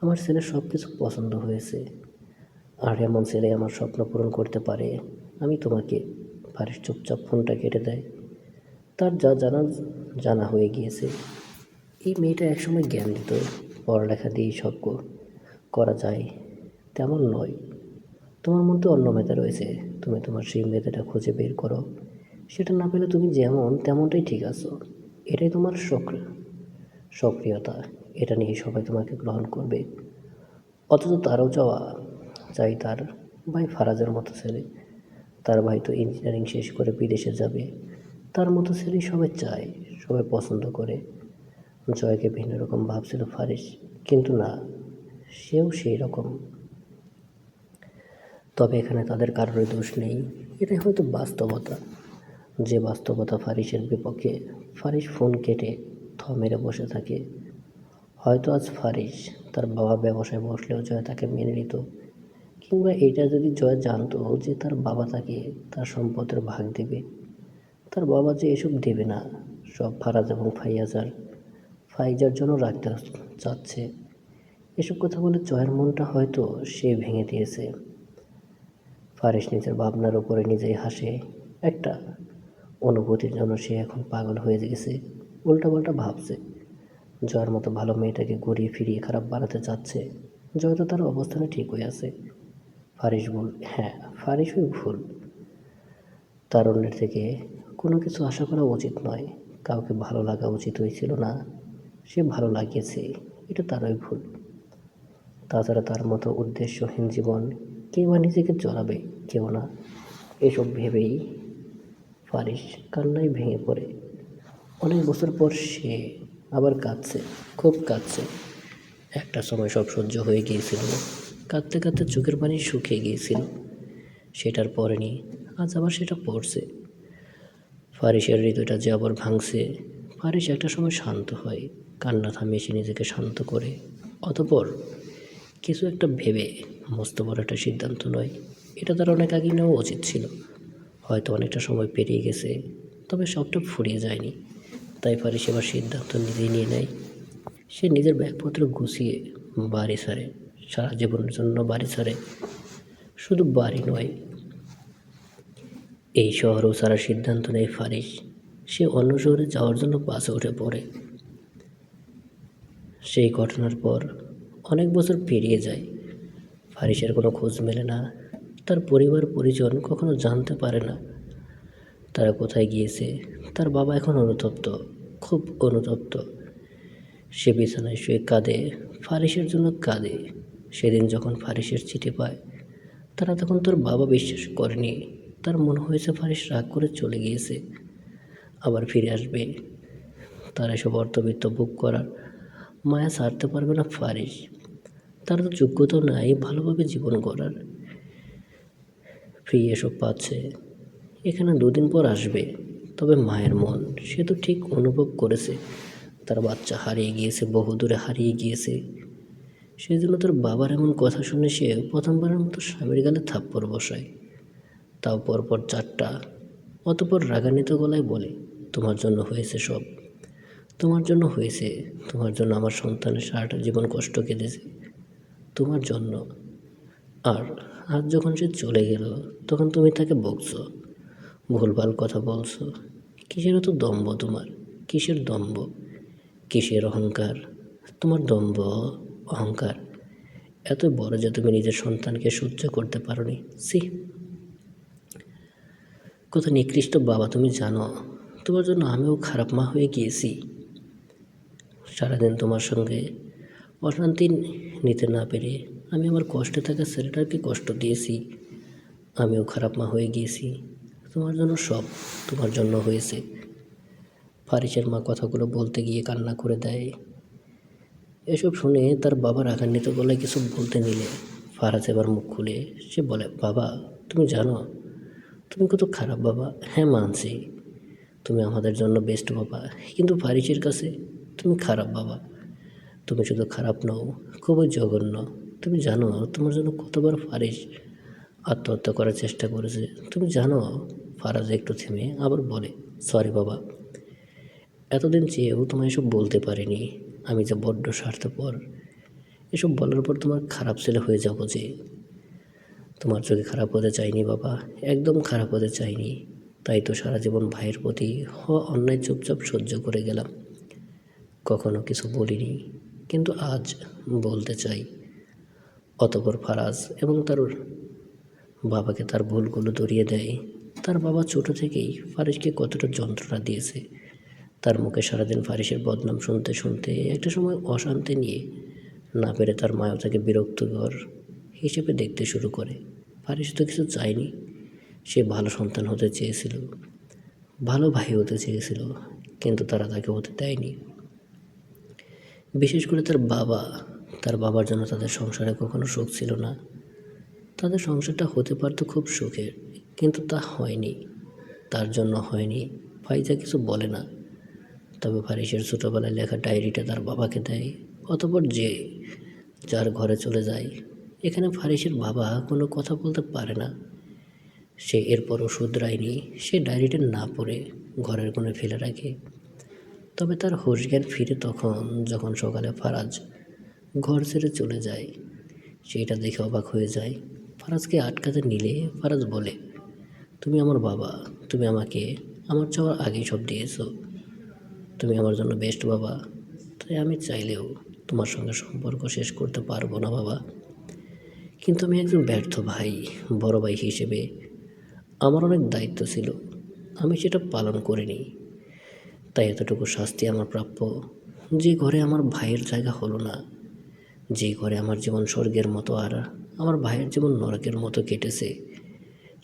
Speaker 1: আমার ছেলের সব কিছু পছন্দ হয়েছে, আর এমন ছেলে আমার স্বপ্ন পূরণ করতে পারে। আমি তোমাকে। ফারিস চুপচাপ ফোনটা কেটে দেয়। তার যা জানা জানা হয়ে গিয়েছে। এই মেয়েটা একসময় জ্ঞান দিত পড়ালেখা দিয়েই সব করা যায়, তেমন নয়। তোমার মধ্যে অন্য মেধা রয়েছে, তুমি তোমার সেই মেধাটা খুঁজে বের করো। সেটা না পেলে তুমি যেমন তেমনটাই ঠিক আছো। এটাই তোমার সক্রিয়তা, এটা নিয়ে সবাই তোমাকে গ্রহণ করবে। অথচ তারও চাই তার ভাই ফারাজের মতো ছেলে। তার ভাই তো ইঞ্জিনিয়ারিং শেষ করে বিদেশে যাবে, তার মতো ছেলেই সবাই চায়, সবাই পছন্দ করে। জয়কে ভিন্ন রকম ভাবছিল ফারিস, কিন্তু না, সেও সেই রকম। তবে এখানে তাদের কারোরই দোষ নেই, এটাই হয়তো বাস্তবতা। যে বাস্তবতা ফারিসের বিপক্ষে। ফারিস ফোন কেটে মেরে বসে থাকে। হয়তো আজ ফারিস তার বাবা ব্যবসায় বসলেও জয় তাকে মেনে নিত, কিংবা এটা যদি জয় জানতো যে তার বাবা তাকে তার সম্পদের ভাগ দেবে। তার বাবা যে এসব দেবে না, সব ফারাজ এবং ফাইজার জন্য রাখতে চাচ্ছে। এসব কথা বলে জয়ের মনটা হয়তো সে ভেঙে দিয়েছে। ফারিস নিজের ভাবনার উপরে নিজেই হাসে। একটা অনুভূতির জন্য সে এখন পাগল হয়ে গেছে, উল্টাপাল্টা ভাবছে। জয়ের মতো ভালো মেয়েটাকে ঘুরিয়ে ফিরিয়ে খারাপ বানাতে চাচ্ছে। জয় তো তার অবস্থানে ঠিক হয়ে আছে। ফারিস ভুল, হ্যাঁ ফারিসই ভুল। তার অন্যের থেকে কোনো কিছু আশা করা উচিত নয়, কাউকে ভালো লাগা উচিত হয়েছিল না। সে ভালো লাগিয়েছে, এটা তারই ভুল। তাছাড়া তার মতো উদ্দেশ্যহীন জীবন কেউ বা নিজেকে জড়াবে, কেউ না। এসব ভেবেই ফারিস কান্নায় ভেঙে পড়ে। অনেক বছর পর সে আবার কাঁদছে, খুব কাঁদছে। একটা সময় সব সহ্য হয়ে গিয়েছিল, কাঁদতে কাঁদতে চোখের পানি শুকিয়ে গিয়েছিল। সেটার পরেনি আজ আবার সেটা পড়ছে। ফারিসের হৃদয়টা যে আবার ভাঙছে। ফারিস একটা সময় শান্ত হয়, কান্না থামিয়ে সে নিজেকে শান্ত করে। অতঃপর কিছু একটা ভেবে, মস্ত বড় একটা সিদ্ধান্ত নয়, এটা তার অনেক আগে নেওয়া উচিত ছিল। হয়তো অনেকটা সময় পেরিয়ে গেছে, তবে সবটা ফুরিয়ে যায়নি। তাই ফারিস এবার সিদ্ধান্ত নিজেই নিয়ে নেয়। সে নিজের ব্যাগপত্র গুছিয়ে বাড়ি ছাড়ে, সারা জীবনের জন্য বাড়ি ছাড়ে। শুধু বাড়ি নয়, এই শহরও ছাড়ার সিদ্ধান্ত নেয় ফারিস। সে অন্য শহরে যাওয়ার জন্য বাসে উঠে পড়ে। সেই ঘটনার পর অনেক বছর পেরিয়ে যায়। ফারিসের কোনো খোঁজ মেলে না। তার পরিবার পরিজন কখনো জানতে পারে না তারা কোথায় গিয়েছে। তার বাবা এখন অনুতপ্ত, খুব অনুতপ্ত। সে বিছানায় শুয়ে কাঁদে, ফারিসের জন্য কাঁদে। সেদিন যখন ফারিসের চিঠি পায়, তারা তখন তার বাবা বিশ্বাস করেনি। তার মনে হয়েছে ফারিস রাগ করে চলে গিয়েছে, আবার ফিরে আসবে। তার এসব অর্থবিত্ত বুক করার মায়া ছাড়তে পারবে না ফারিস। তার তো যোগ্যতাও নাই ভালোভাবে জীবন গড়ার। ফ্রি এসব পাচ্ছে, এখানে 2 দিন পর আসবে। তবে মায়ের মন, সে তো ঠিক অনুভব করেছে তার বাচ্চা হারিয়ে গিয়েছে, বহুদূরে হারিয়ে গিয়েছে। সেই জন্য তার বাবার এমন কথা শুনে সে প্রথমবারের মতো স্বামীর গালে থাপ্পড় বসায়, তাও পরপর 4টা। অতঃপর রাগান্বিত গলায় বলে, তোমার জন্য হয়েছে সব, তোমার জন্য হয়েছে, তোমার জন্য আমার সন্তানের সারাটা জীবন কষ্ট কেটেছে, তোমার জন্য। আর আজ যখন সে চলে গেল তখন তুমি তাকে বকছো, ভুলভাল কথা বলছো। কিসের এত দম্ভ তোমার? কিসের দম্ভ? কিসের অহংকার? তোমার দম্ভ, অহংকার এত বড় যে তুমি নিজের সন্তানকে সহ্য করতে পারোনি। সি, কত নিকৃষ্ট বাবা তুমি জানো? তোমার জন্য আমিও খারাপ মা হয়ে গিয়েছি। সারাদিন তোমার সঙ্গে অশান্তি নিতে না পেরে আমি আমার কষ্টে থাকা ছেলেটাকে কষ্ট দিয়েছি। আমিও খারাপ মা হয়ে গিয়েছি। তোমার জন্য সব, তোমার জন্য হয়েছে। ফারিসের মা কথাগুলো বলতে গিয়ে কান্না করে দেয়। এসব শুনে তার বাবা রাগান্বিত গলায় কিছু বলতে নিলে ফারাজ এবার মুখ খুলে সে বলে, বাবা তুমি জানো তুমি কত খারাপ বাবা। হ্যাঁ মানছি, তুমি আমাদের জন্য বেস্ট বাবা, কিন্তু ফারিসের কাছে তুমি খারাপ বাবা। তুমি শুধু খারাপ নও, খুবই জঘন্য। তুমি জানো তোমার জন্য কতবার ফারিস আত্মহত্যা করার চেষ্টা করেছে? তুমি জানো? ফারাজ একটু থেমে আবার বলে, সরি বাবা, এতদিন চেয়েও তোমায় এসব বলতে পারিনি। আমি যে বড্ড স্বার্থপর। এসব বলার পর তোমার খারাপ ছেলে হয়ে যাবো যে। তোমার চোখে খারাপ হতে চাইনি বাবা, একদম খারাপ হতে চাইনি। তাই তো সারা জীবন ভাইয়ের প্রতি হওয়া অন্যায় চুপচাপ সহ্য করে গেলাম, কখনো কিছু বলিনি, কিন্তু আজ বলতে চাই। অতঃপর ফারাজ এবং তার বাবাকে তার ভুলগুলো ধরিয়ে দেয়। তার বাবা ছোট থেকেই ফারিসকে কতটা যন্ত্রণা দিয়েছে। তার মুখে সারাদিন ফারিসের বদনাম শুনতে শুনতে একটা সময় অশান্তি নিয়ে না পেরে তার মাও তাকে বিরক্তকর হিসেবে দেখতে শুরু করে। ফারিস তো কিছু চায়নি, সে ভালো সন্তান হতে চেয়েছিল, ভালো ভাই হতে চেয়েছিল, কিন্তু তারা তাকে হতে দেয়নি। বিশেষ করে তার বাবার জন্য তাদের সংসারে কখনো সুখ ছিল না। তাদের সংসারটা হতে পারতো খুব সুখের, কিন্তু তা হয়নি, তার জন্য হয়নি। ফাইজা কিছু বলে না, তবে ফারিসের ছোটোবেলায় লেখা ডায়েরিটা তার বাবাকে দেয়। অতঃপর যার ঘরে চলে যায়। এখানে ফারিসের বাবা কোনো কথা বলতে পারে না। সে এরপরও শুধরায়নি। সে ডায়েরিটা না পড়ে ঘরের কোণে ফেলে রাখে। তবে তার হুঁশ জ্ঞান ফিরে তখন, যখন সকালে ফারাজ ঘর ছেড়ে চলে যায়। সেটা দেখে অবাক হয়ে যায়। ফারাজকে আটকাতে নিলে ফারাজ বলে, তুমি আমার বাবা, তুমি আমাকে আমার চাওয়ার আগেই সব দিয়েছো। তুমি আমার জন্য বেস্ট বাবা, তাই আমি চাইলেও তোমার সঙ্গে সম্পর্ক শেষ করতে পারবো না বাবা। কিন্তু আমি একজন ব্যর্থ ভাই, বড় ভাই হিসেবে আমার অনেক দায়িত্ব ছিল, আমি সেটা পালন করিনি, তাই এতটুকু শাস্তি আমার প্রাপ্য। যে ঘরে আমার ভাইয়ের জায়গা হলো না, যে ঘরে আমার জীবন স্বর্গের মতো আর আমার ভাইয়ের জীবন নরকের মতো কেটেছে,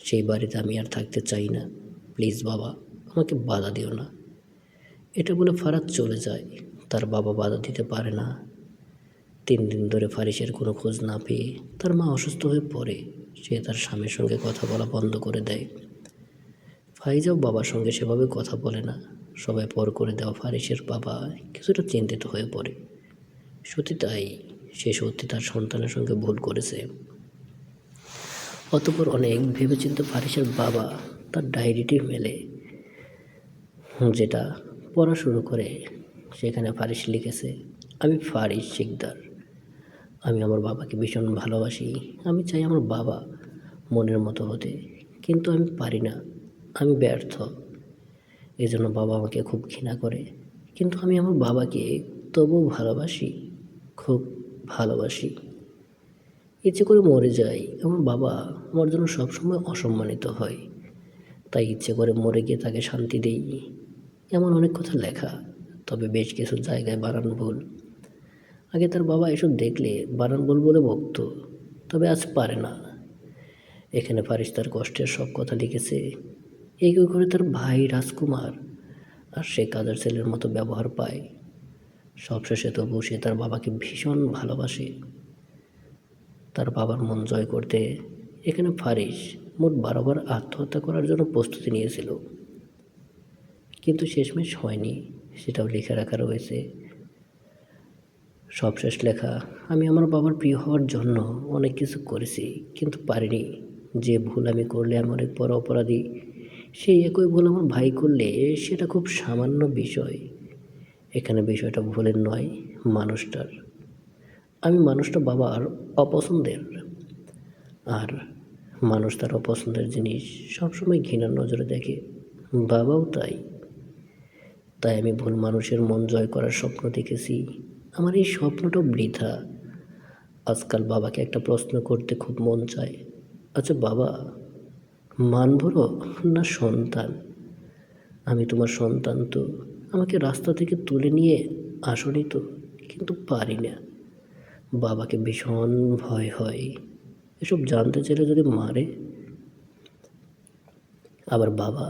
Speaker 1: সেই বাড়িতে আমি আর থাকতে চাই না। প্লিজ বাবা, আমাকে বাধা দিও না। এটা বলে ফারাজ চলে যায়। তার বাবা বাধা দিতে পারে না। 3 দিন ধরে ফারিসের কোনো খোঁজ না পেয়ে তার মা অসুস্থ হয়ে পড়ে। সে তার স্বামীর সঙ্গে কথা বলা বন্ধ করে দেয়। ফাইজাও বাবার সঙ্গে সেভাবে কথা বলে না। সবাই পর করে দেওয়া ফারিসের বাবা কিছুটা চিন্তিত হয়ে পড়ে। সত্যি তাই, সে সত্যি তার সন্তানের সঙ্গে ভুল করেছে। অতঃপর অনেক ভেবেচিন্তে ফারিসের বাবা তার ডায়েরিটি মেলে, যেটা পড়া শুরু করে। সেখানে ফারিস লিখেছে, আমি ফারিস শিকদার, আমি আমার বাবাকে ভীষণ ভালোবাসি। আমি চাই আমার বাবা মনের মতো হতে, কিন্তু আমি পারি না, আমি ব্যর্থ। এই জন্য বাবা আমাকে খুব ঘৃণা করে, কিন্তু আমি আমার বাবাকে তবুও ভালোবাসি, খুব ভালোবাসি। ইচ্ছে করে মরে যাই, আমার বাবা আমার জন্য সবসময় অসম্মানিত হয়, তাই ইচ্ছে করে মরে গিয়ে তাকে শান্তি দেই। এমন অনেক কথা লেখা, তবে বেশ কিছু জায়গায় বানান ভুল। আগে তার বাবা এসব দেখলে বানান ভুল বলে বকতো, তবে আজ পারে না। এখানে ফারিস তার কষ্টের সব কথা লিখেছে। এই করে তার ভাই রাজকুমার আর সে কাজের ছেলের মতো ব্যবহার পায়। সবশেষে তবু সে তার বাবাকে ভীষণ ভালোবাসে। তার বাবার মন জয় করতে এখানে ফারিস মোট 12 বার আত্মহত্যা করার জন্য প্রস্তুতি নিয়েছিল, কিন্তু শেষমেশ হয়নি। সেটাও লিখে রাখা রয়েছে। সবশেষ লেখা, আমি আমার বাবার প্রিয় হওয়ার জন্য অনেক কিছু করেছি, কিন্তু পারিনি। যে ভুল আমি করলে আমি অনেক বড় অপরাধী, সেই একই ভুল আমার ভাই করলে সেটা খুব সামান্য বিষয়। এখানে বিষয়টা ভুলের নয়, মানুষটার। আমি মানুষটা বাবার অপছন্দের, আর মানুষ তার অপছন্দের জিনিস সবসময় ঘৃণার নজরে দেখে। বাবাও তাই। তাই আমি ভুল মানুষের মন জয় করার স্বপ্ন দেখেছি। আমার এই স্বপ্নটাও বৃথা। আজকাল বাবাকে একটা প্রশ্ন করতে খুব মন চায়। আচ্ছা বাবা, মান বড় না সন্তান? আমি তোমার সন্তান তো, আমাকে রাস্তা থেকে তুলে নিয়ে আসনি তো, কিন্তু পারি না। বাবাকে ভীষণ ভয় হয়। এসব জানতে চাইলে যদি মারে। আবার বাবা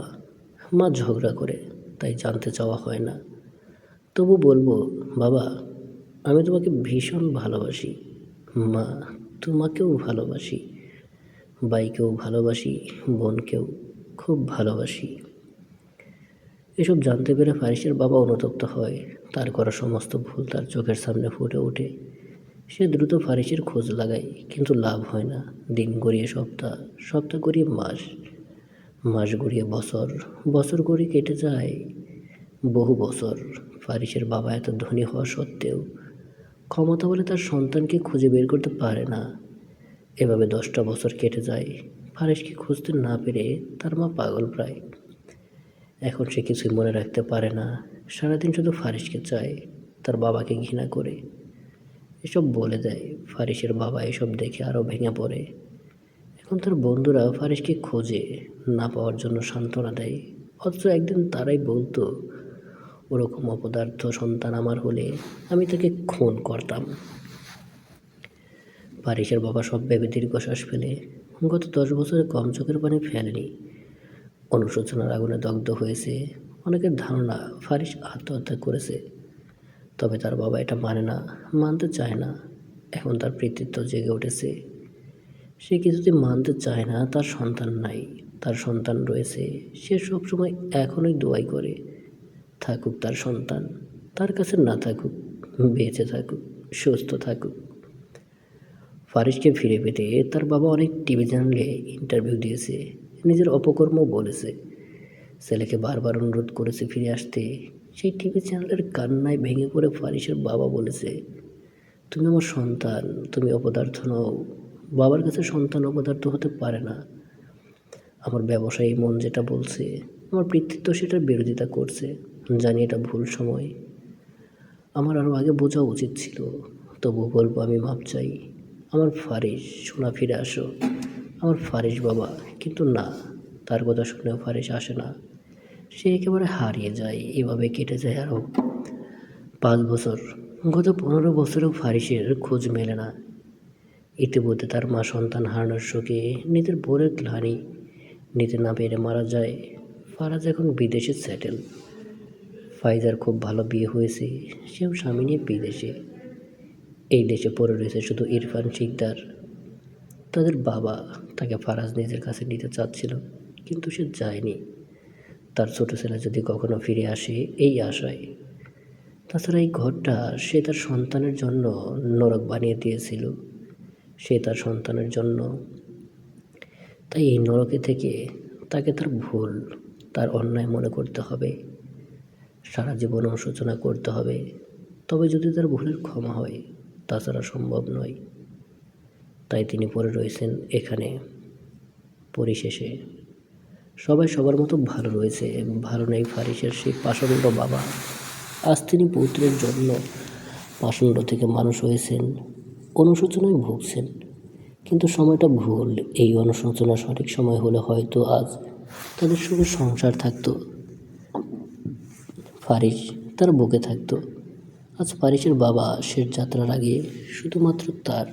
Speaker 1: মা ঝগড়া করে, তাই জানতে চাওয়া হয় না। তবু বলবো, বাবা আমি তোমাকে ভীষণ ভালোবাসি। মা, তোমাকেও ভালোবাসি। ভাইকেও ভালোবাসি, বোনকেও খুব ভালোবাসি। এসব জানতে পেরে ফারিসের বাবা অনুতপ্ত হয়। তার করা সমস্ত ভুল তার চোখের সামনে ফুটে ওঠে। সে দ্রুত ফারিসের খোঁজ লাগায়, কিন্তু লাভ হয় না। দিন গড়িয়ে সপ্তাহ, সপ্তাহ গড়িয়ে মাস, মাস গড়িয়ে বছর, বছর গড়িয়ে কেটে যায় বহু বছর। ফারিসের বাবা এত ধনী হওয়া সত্ত্বেও ক্ষমতা বলে তার সন্তানকে খুঁজে বের করতে পারে না। এভাবে 10টা বছর কেটে যায়। ফারিসকে খুঁজতে না পেরে তার মা পাগল প্রায়। এখন সে কিছুই মনে রাখতে পারে না। সারাদিন শুধু ফারিসকে চায়, তার বাবাকে ঘৃণা করে। এসব বলে দেয়। ফারিসের বাবা এসব দেখে আরও ভেঙে পড়ে। এখন তার বন্ধুরা ফারিসকে খোঁজে, না পাওয়ার জন্য সান্ত্বনা দেয়। অথচ একদিন তারাই বলতো, ওরকম অপদার্থ সন্তান আমার হলে আমি তাকে খুন করতাম। ফারিসের বাবা সব ভেবে দীর্ঘশ্বাস ফেলে। গত 10 বছরে কম চোখের পানি ফেলেনি। অনুশোচনার আগুনে দগ্ধ হয়েছে। অনেকের ধারণা ফারিস আত্মহত্যা করেছে, তবে তার বাবা এটা মানে না, মানতে চায় না। এখন তার পিতৃত্ব জেগে উঠেছে। সে কিছুতেই মানতে চায় না তার সন্তান নাই। তার সন্তান রয়েছে। সে সবসময় এখনই দোয়াই করে, থাকুক তার সন্তান, তার কাছে না থাকুক, বেঁচে থাকুক, সুস্থ থাকুক। ফারিসকে ফিরে পেতে তার বাবা অনেক টিভি চ্যানেলে ইন্টারভিউ দিয়েছে, নিজের অপকর্ম বলেছে, ছেলেকে বারবার অনুরোধ করেছে ফিরে আসতে। সেই টিভি চ্যানেলের কান্নায় ভেঙে পড়ে ফারিসের বাবা বলেছে, তুমি আমার সন্তান, তুমি অপদার্থ নও। বাবার কাছে সন্তান অপদার্থ হতে পারে না। আমার ব্যবসায়ী মন যেটা বলছে, আমার পিতৃত্ব সেটার বিরোধিতা করছে। জানি এটা ভুল সময়, আমার আরও আগে বোঝা উচিত ছিল। তবু বলবো, আমি মাপ চাই। আমার ফারিস, সোনা ফিরে আসো। আমার ফারিস বাবা। কিন্তু না, তার কথা শুনেও ফারিস আসে না। সে একেবারে হারিয়ে যায়। এভাবে কেটে যায় আরও 5 বছর। গত 15 বছরেও ফারিসের খোঁজ মেলে না। ইতিমধ্যে তার মা সন্তান হারানোর শোকে নিজের বোনের গ্লানি নিতে না পেরে মারা যায়। ফারাজ এখন বিদেশে সেটেল। ফাইজার খুব ভালো বিয়ে হয়েছে, সেও স্বামী নিয়ে বিদেশে। এই দেশে পড়ে রয়েছে শুধু ইরফান শিকদার। তাদের বাবা তাকে ফারাজ নিজের কাছে নিতে চাচ্ছিল, কিন্তু সে যায়নি। তার ছোট ছেলে যদি কখনো ফিরে আসে এই আশায়। তাছাড়া এই ঘরটা সে তার সন্তানের জন্য নরক বানিয়ে দিয়েছিল। সে তার সন্তানের জন্য। তাই এই নরকে থেকে তাকে তার ভুল, তার অন্যায় মনে করতে হবে। সারা জীবন অনুশোচনা করতে হবে, তবে যদি তার ভুলের ক্ষমা হয়। তাছাড়া সম্ভব নয়। তাই তিনি পড়ে রয়েছেন এখানে। পরিশেষে সবাই সবার মতো ভালো রয়েছে, ভালো নেই ফারিসের সেই পাষণ্ড বাবা। আজ তিনি পুত্রের জন্য পাষণ্ড থেকে মানুষ হয়েছেন, অনুশোচনায় ভুগছেন। কিন্তু সময়টা ভুল। এই অনুশোচনা সঠিক সময় হলে হয়তো আজ তাদের সুখে সংসার থাকতো। ফারিস তার বুকে থাকতো। আজ ফারিসের বাবা শেষ যাত্রার আগে শুধুমাত্র তার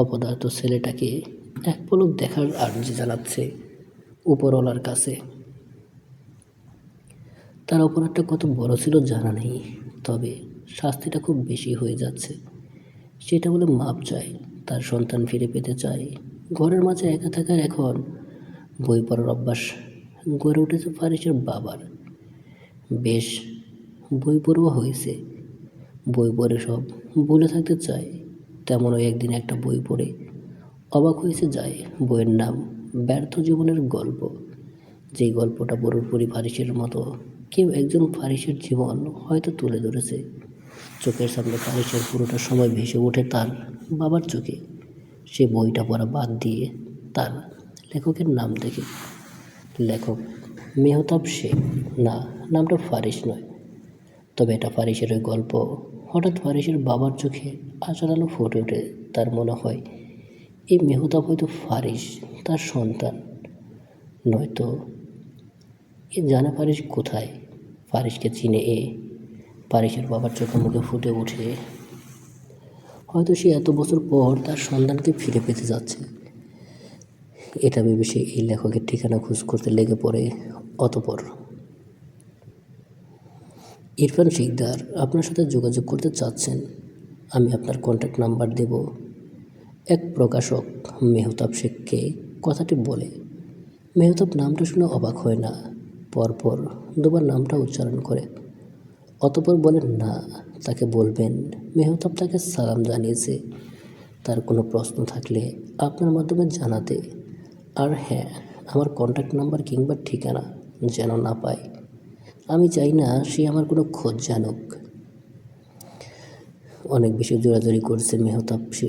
Speaker 1: অপদার্থ ছেলেটাকে এক পলক দেখার আর্জি জানাচ্ছে উপরওয়ালার কাছে। তার অপরাধটা কত বড় ছিল জানা নেই, তবে শাস্তিটা খুব বেশি হয়ে যাচ্ছে। সেটা বলে মাপ চায়। তার সন্তান ফিরে পেতে চায়। ঘরের মাঝে একা থাকার এখন বই পড়ার অভ্যাস গড়ে উঠেছে ফারিসের বাবার। বেশ, বই পড়ুয়া হয়েছে, বই পড়ে সব ভুলে থাকতে চায়। তেমনও একদিন একটা বই পড়ে অবাক হয়েছে যায়। বইয়ের নাম ব্যর্থ জীবনের গল্প। যেই গল্পটা পুরোপুরি ফারিসের মতো কেউ একজন ফারিসের জীবন হয়তো তুলে ধরেছে। চোখের সামনে ফারিসের পুরোটা সময় ভেসে ওঠে তার বাবার চোখে। সে বইটা পড়া বাদ দিয়ে তার লেখকের নাম দেখে। লেখক মেহতাব শেখ। না, নামটা ফারিস নয়, তবে এটা ফারিসের ওই গল্প। হঠাৎ ফারিসের বাবার চোখে আশার আলো ফুটে ওঠে। তার মনে হয় এই মেহতাব হয়তো ফারিস তার সন্তান, নয়তো এ জানে ফারিস কোথায়। ফারিসকে চিনে ফারিসের বাবার চোখে মুখে ফুটে ওঠে হয়তো সে এত বছর পর তার সন্তানকে ফিরে পেতে যাচ্ছে। এটা ভেবে সে এই লেখকের ঠিকানা খোঁজ করতে লেগে পড়ে। অতঃপর ইরফান শিকদার আপনার সাথে যোগাযোগ করতে চাচ্ছেন, আমি আপনার কন্ট্যাক্ট নাম্বার দেব। এক প্রকাশক মেহতাব শেখকে কথাটি বলে। মেহতাব নামটা শুনে অবাক হয় না, পরপর দুবার নামটা উচ্চারণ করে। অতঃপর বলেন, না, তাকে বলবেন মেহতাব তাকে সালাম জানিয়েছে, তার কোনো প্রশ্ন থাকলে আপনার মাধ্যমে জানাতে। আর হ্যাঁ, আমার কন্ট্যাক্ট নাম্বার কিংবা ঠিকানা যেন না পায়। আমি চাই না সে আমার কোনো খোঁজ জানুক। অনেক বেশি জোরাজোরি করছে মেহতাব। সে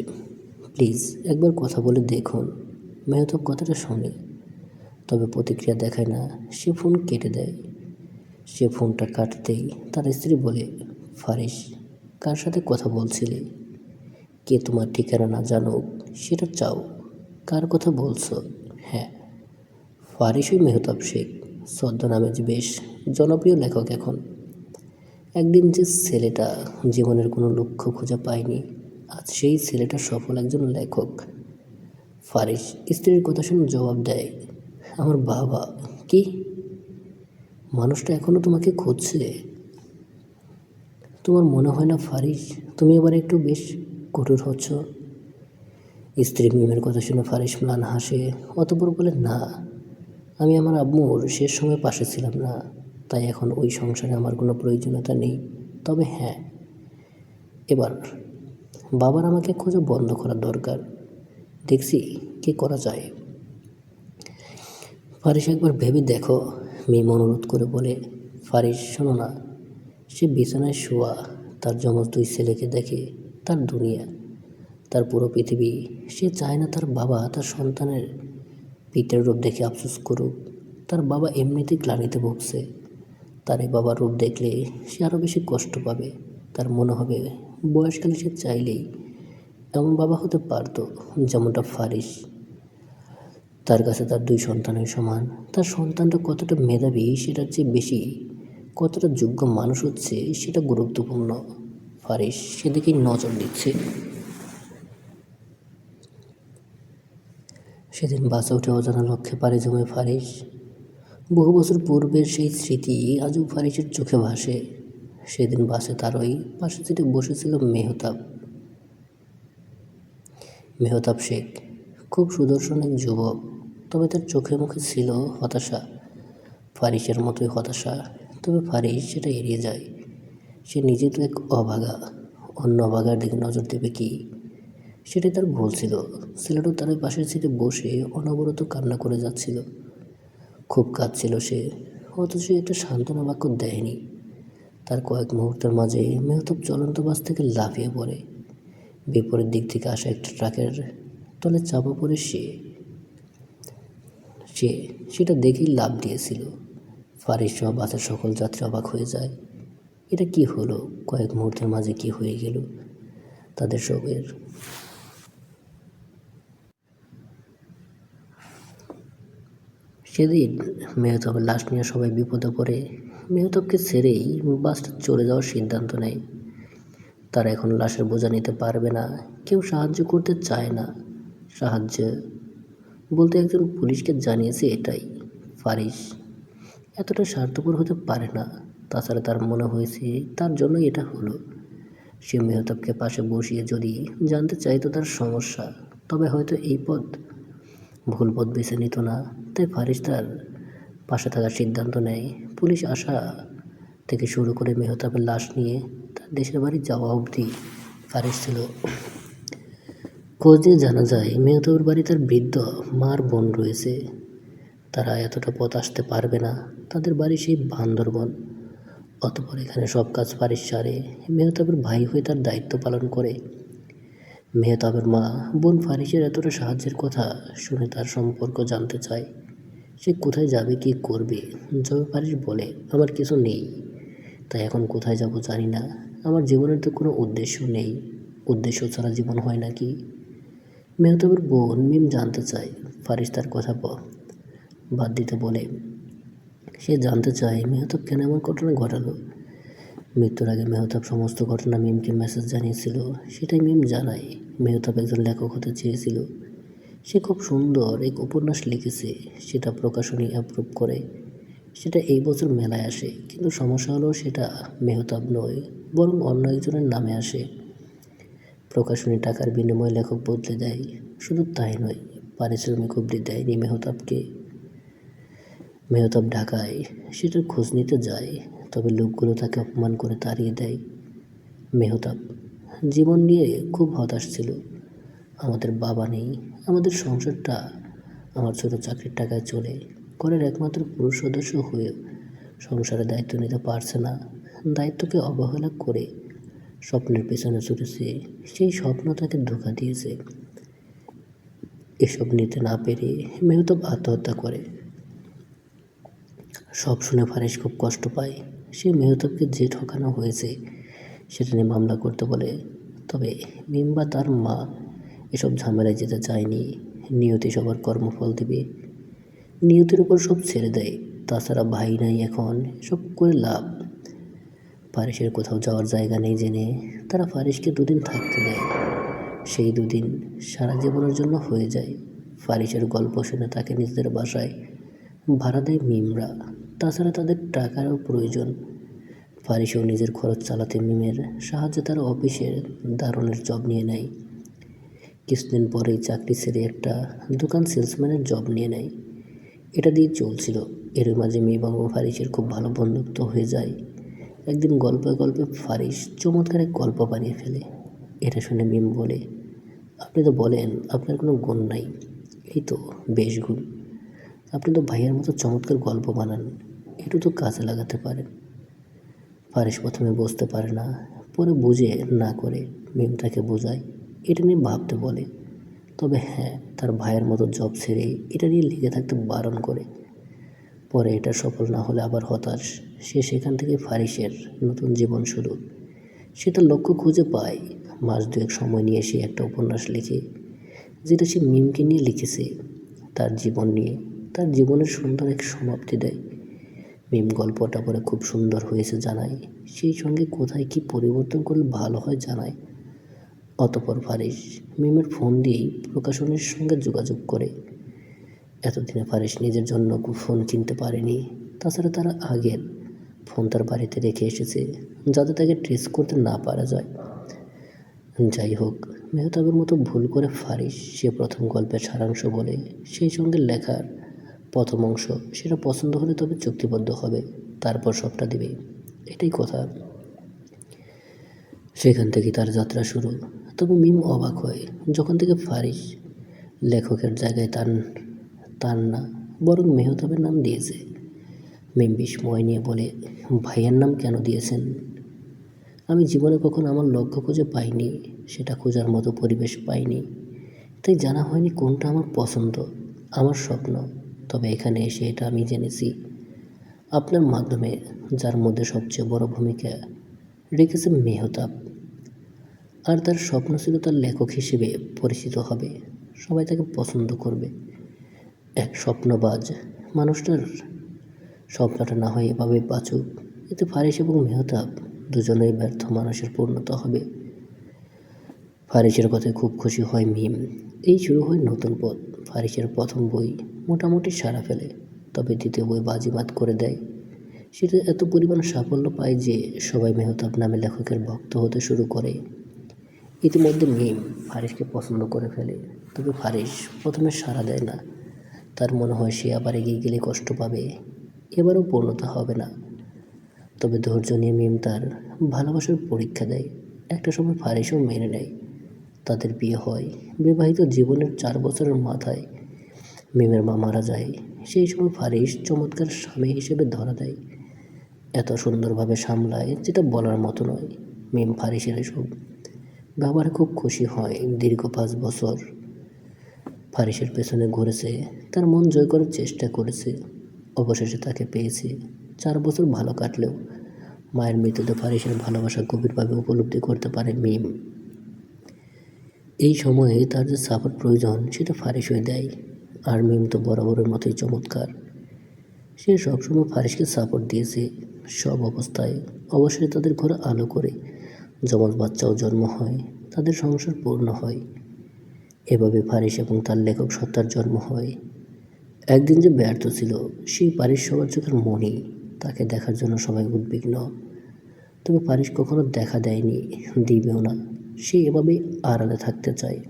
Speaker 1: প্লিজ একবার কথা বলে দেখুন। মেহতাব কথাটা শোনে, তবে প্রতিক্রিয়া দেখায় না। সে ফোন কেটে দেয়। সে ফোনটা কাটতেই তার স্ত্রী বলে, ফারিস, কার সাথে কথা বলছিলে? কে তোমার ঠিকানা না জানুক সেটা চাও? কার কথা বলছো? হ্যাঁ, ফারিসই মেহতাব শেখ। ছদ্মনামে যে বেশ জনপ্রিয় লেখক এখন। একদিন যে ছেলেটা জীবনের কোনো লক্ষ্য খুঁজে পায়নি, আজ সেই ছেলেটা সফল একজন লেখক। ফারিস স্ত্রীর কথা শুনে জবাব দেয়, আমার বাবা? কি? মানুষটা এখনো তোমাকে খুঁজছে? তোমার মনে হয় না ফারিস, তুমি এবার একটু বেশ কঠোর হচ্ছ? স্ত্রী মিমের কথা শুনে ফারিস ম্লান হাসে। অতঃপর বলে, না, আমি আমার আম্মুর শেষ সময় পাশে ছিলাম না, তাই এখন ওই সংসারে আমার কোনো প্রয়োজনীয়তা নেই। তবে হ্যাঁ, এবার বাবার আমাকে খোঁজা বন্ধ করার দরকার। দেখছি কী করা যায়। ফারিস, একবার ভেবে দেখো, মিম অনুরোধ করে বলে। ফারিস, শোনো না, সে বিছানায় শোয়া, তার যমজ দুই ছেলেকে দেখে তার দুনিয়া, তার পুরো পৃথিবী। সে চায় না তার বাবা তার সন্তানের পিতের রূপ দেখে আফসোস করুক। তার বাবা এমনিতেই গ্লানিতে ভুগছে, তার এই বাবার রূপ দেখলে সে আরও বেশি কষ্ট পাবে। তার মনে হবে বয়সকালে সে চাইলেই এমন বাবা হতে পারত, যেমনটা ফারিস। তার কাছে তার দুই সন্তানের সমান। তার সন্তানটা কতটা মেধাবী সেটার চেয়ে বেশি কতটা যোগ্য মানুষ হচ্ছে সেটা গুরুত্বপূর্ণ। ফারিস সেদিকেই নজর দিচ্ছে। সেদিন বাসে উঠে অজানা লক্ষ্যে পাড়ি জমে ফারিস। বহু বছর পূর্বের সেই স্মৃতি আজও ফারিসের চোখে ভাসে। সেদিন বাসে তার ওই পাশে সিটে বসেছিল মেহতাব শেখ। খুব সুদর্শন এক যুবক, তবে তার চোখে মুখে ছিল হতাশা, ফারিসের মতোই হতাশা। তবে ফারিস সেটা এড়িয়ে যায়। সে নিজে তো এক অভাগা, অন্য অভাগার দিকে নজর দেবে কি? সেটাই তার ভুল ছিল। ছেলেটাও তার ওই পাশের সিটে বসে অনবরত কান্না করে যাচ্ছিল। খুব কাঁদছিল সে, অথচ এটা সান্ত্বনা বাক্য দেয়নি। তার কয়েক মুহূর্তের মাঝে মেহতাব চলন্ত বাস থেকে লাফিয়ে পড়ে। বিপরীত দিক থেকে আসা একটা ট্রাকের তলে চাপা পড়ে সে সেটা দেখেই লাফ দিয়েছিল। ফারিস সহ বাসের সকল যাত্রী অবাক হয়ে যায়। এটা কি হলো? কয়েক মুহূর্তের মাঝে কি হয়ে গেল তাদের সবের? সেদিন মেহতাবের লাশ নিয়ে সবাই বিপদে পড়ে। মেহতাবকে ছেড়েই বাসটা চলে যাওয়ার সিদ্ধান্ত নেয়। তারা এখন লাশের বোঝা নিতে পারবে না, কেউ সাহায্য করতে চায় না। সাহায্য বলতে একজন পুলিশকে জানিয়েছে, এটাই। ফারিস এতটা স্বার্থপর হতে পারে না। তাছাড়া তার মনে হয়েছে তার জন্যই এটা হলো। সে মেহতাবকে পাশে বসিয়ে যদি জানতে চাইতো তার সমস্যা, তবে হয়তো এই পথ ভুল পথ বেছে নিত না। তাই ফারিস তার পাশে থাকার সিদ্ধান্ত নেয়। পুলিশ আসা থেকে শুরু করে মেহতাবের লাশ নিয়ে তার দেশের বাড়ি যাওয়া অবধি ফারিস ছিল। খোঁজ নিয়ে জানা যায় মেহতাবের বাড়ি তার বৃদ্ধ মার বোন রয়েছে। তারা এতটা পথ আসতে পারবে না, তাদের বাড়ি সেই বান্দরবন। অতঃপর এখানে সব কাজ ফারিস সারে, মেহতাবের ভাই হয়ে তার দায়িত্ব পালন করে। মেহতাবের মা বোন ফারিসের এতটা সাহায্যের কথা শুনে তার সম্পর্ক জানতে চায়। সে কোথায় যাবে, কী করবে? জবে ফারিস বলে, আমার কিছু নেই, তাই এখন কোথায় যাব জানি না। আমার জীবনের তো কোনো উদ্দেশ্য নেই, উদ্দেশ্য ছাড়া জীবন হয় নাকি? মেহতাবের বোন মিম জানতে চায়। ফারিস তার কথা বাদ দিতে বলে। সে জানতে চায় মেহতাব কেন এমন ঘটনা ঘটালো। মৃত্যুর আগে মেহতাব সমস্ত ঘটনা মিমকে মেসেজ জানিয়েছিল, সেটাই মিম জানায়। মেহতাব একজন লেখক হতে চেয়েছিল। সে খুব সুন্দর এক উপন্যাস লিখেছে, সেটা প্রকাশনী অ্যাপ্রুভ করে। সেটা এই বছর মেলায় আসে, কিন্তু সমস্যা হলো সেটা মেহতাব নয়, বরং অন্য একজনের নামে আসে। প্রকাশনী টাকার বিনিময়ে লেখক বদলে দেয়। শুধু তাই নয়, পারিশ্রমিক অবধি দেয়নি মেহতাবকে। মেহতাব ঢাকায় সেটার খোঁজ নিতে যায়, তবে লোকগুলো তাকে অপমান করে তাড়িয়ে দেয়। মেহতাব জীবন নিয়ে খুব হতাশ ছিল। আমাদের বাবা নেই, আমাদের সংসারটা আমার ছোট চাকরির টাকায় চলে। ঘরের একমাত্র পুরুষ সদস্য হয়েও সংসারের দায়িত্ব নিতে পারছে না। দায়িত্বকে অবহেলা করে স্বপ্নের পেছনে ছুটেছে, সেই স্বপ্ন তাকে ধোঁকা দিয়েছে। এসব নিতে না পেরে মেহতাব আত্মহত্যা করে। সব শুনে ফারিস খুব কষ্ট পায়। সে মেহতাবকে যে ঠকানো হয়েছে সেটা নিয়ে মামলা করতে বলে, তবে মিম বা তার মা এসব ঝামেলায় যেতে চায়নি। নিয়তি সবার কর্মফল দেবে, নিয়তির উপর সব ছেড়ে দেয়। তাছাড়া ভাই নাই, এখন সব করে লাভ। ফারিসের কোথাও যাওয়ার জায়গা নেই জেনে তারা ফারিসকে দুদিন থাকতে দেয়। সেই দুদিন সারা জীবনের জন্য হয়ে যায়। ফারিসের গল্প শুনে তাকে নিজেদের বাসায় ভাড়া দেয় মিমরা। তাছাড়া তাদের টাকারও প্রয়োজন। ফারিসও নিজের খরচ চালাতে মিমের সাহায্যে তারা অফিসের দারোয়ানের জব নিয়ে নেয়। কিছুদিন পরেই চাকরি ছেড়ে একটা দোকান সেলসম্যানের জব নিয়ে নেয়। এটা দিয়ে চলছিল। এর মাঝে মিম এবং ফারিসের খুব ভালো বন্ধুত্ব হয়ে যায়। একদিন গল্পে গল্পে ফারিস চমৎকার এক গল্প বানিয়ে ফেলে। এটা শুনে মিম বলে, আপনি তো বলেন আপনার কোনো গুণ নাই, এই তো বেশ গুণ। আপনি তো ভাইয়ের মতো চমৎকার গল্প বানান, একটু তো কাজে লাগাতে পারেন। ফারিস প্রথমে বুঝতে পারে না, পরে বুঝে না করে মিম তাকে বোঝায়, এটা নিয়ে ভাবতে বলে। তবে হ্যাঁ, তার ভাইয়ের মতো জব ছেড়ে এটা নিয়ে লেগে থাকতে বারণ করে। পরে এটা সফল না হলে আবার হতাশ। সে সেখান থেকে ফারিসের নতুন জীবন শুরু। সে তার লক্ষ্য খুঁজে পায়। মাস দুয়েক সময় নিয়ে সে একটা উপন্যাস লিখে, যেটা সে মিমকে নিয়ে লিখেছে, তার জীবন নিয়ে। তার জীবনের সুন্দর এক সমাপ্তি দেয়। মিম গল্পটা পরে খুব সুন্দর হয়েছে জানায়, সেই সঙ্গে কোথায় কি পরিবর্তন করলে ভালো হয় জানায়। অতঃপর ফারিস মিমের ফোন দিয়েই প্রকাশনের সঙ্গে যোগাযোগ করে। এতদিনে ফারিস নিজের জন্য ফোন কিনতে পারেনি। তাছাড়া তারা আগের ফোন তার বাড়িতে রেখে এসেছে, যাতে তাকে ট্রেস করতে না পারা যায়। যাই হোক, মেহতাবের মতো ভুল করে ফারিস সে প্রথম গল্পের সারাংশ বলে, সেই সঙ্গে লেখার প্রথম অংশ, সেটা পছন্দ হলে তবে চুক্তিবদ্ধ হবে, তারপর সবটা দেবে, এটাই কথা। সেখান থেকে তার যাত্রা শুরু। তবে মিম অবাক হয় যখন থেকে ফারিস লেখকের জায়গায় তার না, বরং মেহতাবের নাম দিয়েছে। মিম বিস্ময় নিয়ে বলে, ভাইয়ের নাম কেন দিয়েছেন? আমি জীবনে কখনো আমার লক্ষ্য খুঁজে পাইনি, সেটা খোঁজার মতো পরিবেশ পাইনি, তাই জানা হয়নি কোনটা আমার পছন্দ, আমার স্বপ্ন। তবে এখানে এসে এটা আমি জেনেছি, আপনার মাধ্যমে, যার মধ্যে সবচেয়ে বড় ভূমিকা রেখেছে মেহতাব। আর তার স্বপ্ন ছিল তার লেখক হিসেবে পরিচিত হবে, সবাই তাকে পছন্দ করবে। এক স্বপ্নবাজ মানুষটার স্বপ্নটা না হয় এভাবে বাঁচুক, এতে ফারিস এবং মেহতাব দুজনেই ব্যর্থ মানুষের পূর্ণতা হবে। ফারিসের কথায় খুব খুশি হয় মিম। এই শুরু হয় নতুন পথ। ফারিসের প্রথম বই মোটামুটি সাড়া ফেলে, তবে দ্বিতীয় বই বাজিমাত করে দেয়। সেটা এত পরিমাণ সাফল্য পায় যে সবাই মেহতাব নামে লেখকের ভক্ত হতে শুরু করে। ইতিমধ্যে মিম ফারিসকে পছন্দ করে ফেলে, তবে ফারিস প্রথমে সাড়া দেয় না। তার মনে হয় সে আবার এগিয়ে গেলে কষ্ট পাবে, এবারও পূর্ণতা হবে না। তবে ধৈর্য নিয়ে মিম তার ভালোবাসার পরীক্ষা দেয়। একটা সময় ফারিসও মেনে নেয়, তাদের বিয়ে হয়। বিবাহিত জীবনের 4 বছরের মাথায় মিমের মা মারা যায়। সেই সময় ফারিস চমৎকার স্বামী হিসেবে ধরা দেয়, এত সুন্দরভাবে সামলায় যেটা বলার মতো নয়। মিম ফারিসের এসব ব্যবহারে খুব খুশি হয়। দীর্ঘ 5 বছর ফারিসের পেছনে ঘুরেছে, তার মন জয় করার চেষ্টা করেছে, অবশেষে তাকে পেয়েছে। 4 বছর ভালো কাটলেও মায়ের মৃত্যুতে ফারিসের ভালোবাসা গভীরভাবে উপলব্ধি করতে পারে মিম। এই সময়ে তার যে সাপোর্ট প্রয়োজন সেটা ফারিস হয়ে দেয়। আর মিম তো বরাবরের মতোই চমৎকার, সে সবসময় ফারিসকে সাপোর্ট দিয়েছে সব অবস্থায়। অবশেষে তাদের ঘরে আলো করে যমজ বাচ্চাও জন্ম হয়, তাদের সংসার পূর্ণ হয়। এভাবে ফারিস এবং তার লেখক সত্তার জন্ম হয়। একদিন যে ব্যর্থ ছিল সেই ফারিস সবার চোখের মণি, তাকে দেখার জন্য সবাই উদ্বিগ্ন। তবে ফারিস কখনো দেখা দেয়নি, দিবেও না। সে এভাবেই আড়ালে থাকতে চায়।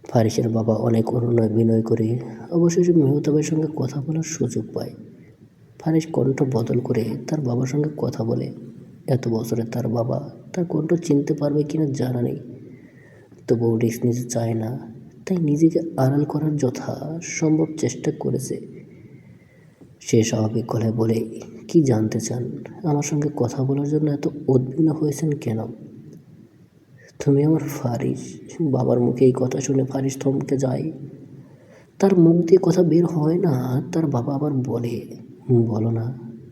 Speaker 1: ফারিসের বাবা অনেক অনুনয় বিনয় করে অবশেষে মেহতাবের সঙ্গে কথা বলার সুযোগ পায়। ফারিস কণ্ঠ বদল করে তার বাবার সঙ্গে কথা বলে। এত বছরে তার বাবা তার কণ্ঠ চিনতে পারবে কিনা জানা নেই, তবুও রিস্ক নিতে চায় না, তাই নিজেকে আড়াল করার যথা সম্ভব চেষ্টা করেছে। সে স্বাভাবিক গলায় বলে, কি জানতে চান? আমার সঙ্গে কথা বলার জন্য এত উদ্বিগ্ন হয়েছেন কেন? তুমি আমার ফারিস। বাবার মুখে এই কথা শুনে ফারিস থমকে যায়। তার মুখ দিয়ে কথা বের হয় না। তার বাবা আবার বলে, বলো না,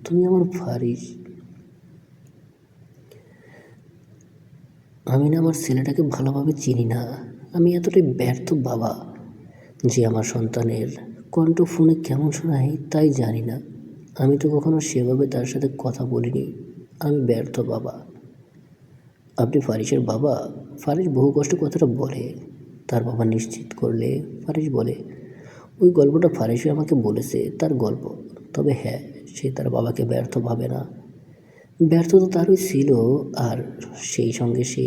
Speaker 1: তুমি আমার ফারিস। আমি না আমার ছেলেটাকে ভালোভাবে চিনি না। আমি এতটাই ব্যর্থ বাবা যে আমার সন্তানের কণ্ঠ ফোনে কেমন শোনায় তাই জানি না। আমি তো কখনো সেভাবে তার সাথে কথা বলিনি। আমি ব্যর্থ বাবা। আপনি ফারিসের বাবা? ফারিস বহু কষ্টে কথাটা বলে। তার বাবা নিশ্চিত করলে ফারিস বলে, ওই গল্পটা ফারিসই আমাকে বলেছে, তার গল্প। তবে হ্যাঁ, সে তার বাবাকে ব্যর্থ ভাবে না। ব্যর্থ তো তারই ছিল, আর সেই সঙ্গে সে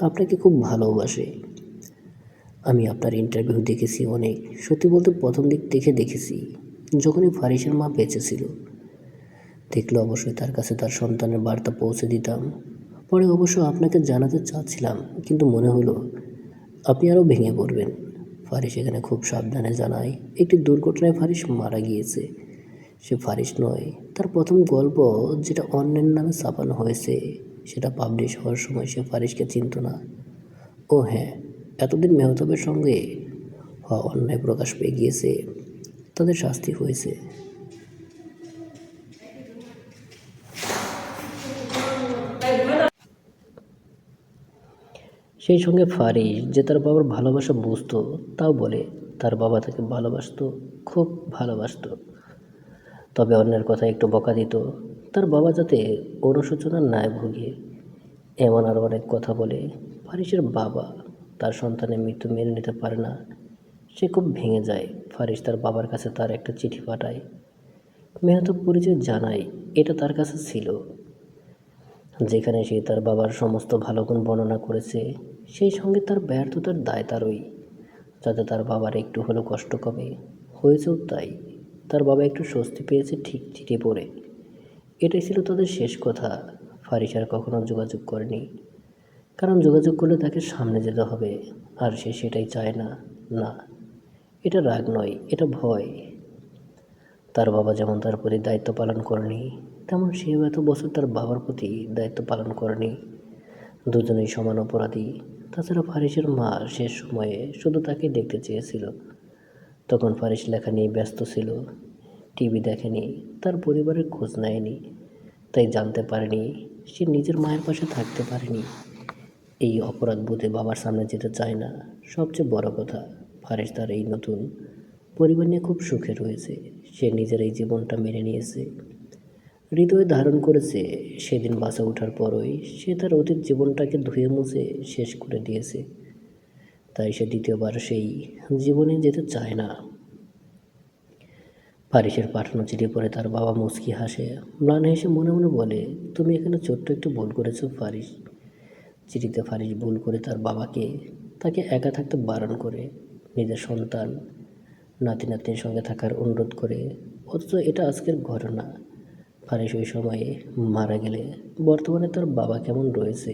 Speaker 1: আপনাকে খুব ভালোবাসে। আমি আপনার ইন্টারভিউ দেখেছি অনেক। সত্যি বলতে প্রথম দিক থেকে দেখেছি, যখনই ফারিসের মা বেঁচে ছিল। দেখলে অবশ্যই তার কাছে তার সন্তানের বার্তা পৌঁছে দিতাম। পরে অবশ্য আপনাকে জানাতে চাচ্ছিলাম, কিন্তু মনে হলো আপনি আরও ভেঙে পড়বেন। ফারিস এখানে খুব সাবধানে জানায়, একটি দুর্ঘটনায় ফারিস মারা গিয়েছে। সে ফারিস নয়। তার প্রথম গল্প যেটা অন্যের নামে ছাপানো হয়েছে সেটা পাবলিশ হওয়ার সময় সে ফারিসকে চিনত না। ও হ্যাঁ, এতদিন মেহতাবের সঙ্গে হওয়া অন্যায় প্রকাশ পেয়ে গিয়েছে, তাদের শাস্তি হয়েছে। সেই সঙ্গে ফারিস যে তার বাবার ভালোবাসা বুঝতো তাও বলে, তার বাবা তাকে ভালোবাসতো, খুব ভালোবাসতো। তবে অন্যের কথা একটু বকা দিত, তার বাবা যাতে অনুশোচনার না ভুগে। এমন আরও অনেক কথা বলে। ফারিসের বাবা তার সন্তানের মৃত্যু মেনে নিতে পারে না, সে খুব ভেঙে যায়। ফারিস তার বাবার কাছে তার একটা চিঠি পাঠায়, মেহতাব পরিচয় জানায় এটা তার কাছে ছিল, যেখানে সে তার বাবার সমস্ত ভালো গুণ বর্ণনা করেছে। সেই সঙ্গে তার ব্যর্থতার দায় তারই, যাতে তার বাবার একটু হলেও কষ্ট কমে। হয়েছেও তাই। তার বাবা একটু স্বস্তি পেয়েছে ঠিক চিঠি পড়ে। এটাই ছিল তাদের শেষ কথা। ফারিস আর কখনো যোগাযোগ করেনি, কারণ যোগাযোগ করলে তাকে সামনে যেতে হবে, আর সে সেটাই চায় না। না, এটা রাগ নয়, এটা ভয়। তার বাবা যেমন তার প্রতি দায়িত্ব পালন করেনি, তেমন সেও এত বছর তার বাবার প্রতি দায়িত্ব পালন করেনি। দুজনেই সমান অপরাধী। তাছাড়া ফারিসের মা শেষ সময়ে শুধু তাকে দেখতে চেয়েছিল। তখন ফারিস লেখা নিয়ে ব্যস্ত ছিল, টিভি দেখেনি, তার পরিবারের খোঁজ নেয়নি, তাই জানতে পারেনি, সে নিজের মায়ের পাশে থাকতে পারেনি। এই অপরাধ বোধে বাবার সামনে যেতে চায় না। সবচেয়ে বড় কথা, ফারিস তার এই নতুন পরিবার নিয়ে খুব সুখে রয়েছে। সে নিজের এই জীবনটা মেনে নিয়েছে, হৃদয়ে ধারণ করেছে। সেদিন বাসে ওঠার পরই সে তার অতীত জীবনটাকে ধুয়ে মুছে শেষ করে দিয়েছে। তাই সে দ্বিতীয়বার সেই জীবনে যেতে চায় না। ফারিসের পাঠানো চিঠি পড়ে তার বাবা মুচকি হাসে, ম্লান হেসে মনে মনে বলে, তুমি এখানে ছোট্ট একটু ভুল করেছো ফারিস। চিঠিতে ফারিস ভুল করে তাকে একা থাকতে বারণ করে, নিজের সন্তান নাতি নাতনির সঙ্গে থাকার অনুরোধ করে। অথচ এটা আজকের ঘটনা। ফারিস ওই সময়ে মারা গেলে বর্তমানে তার বাবা কেমন রয়েছে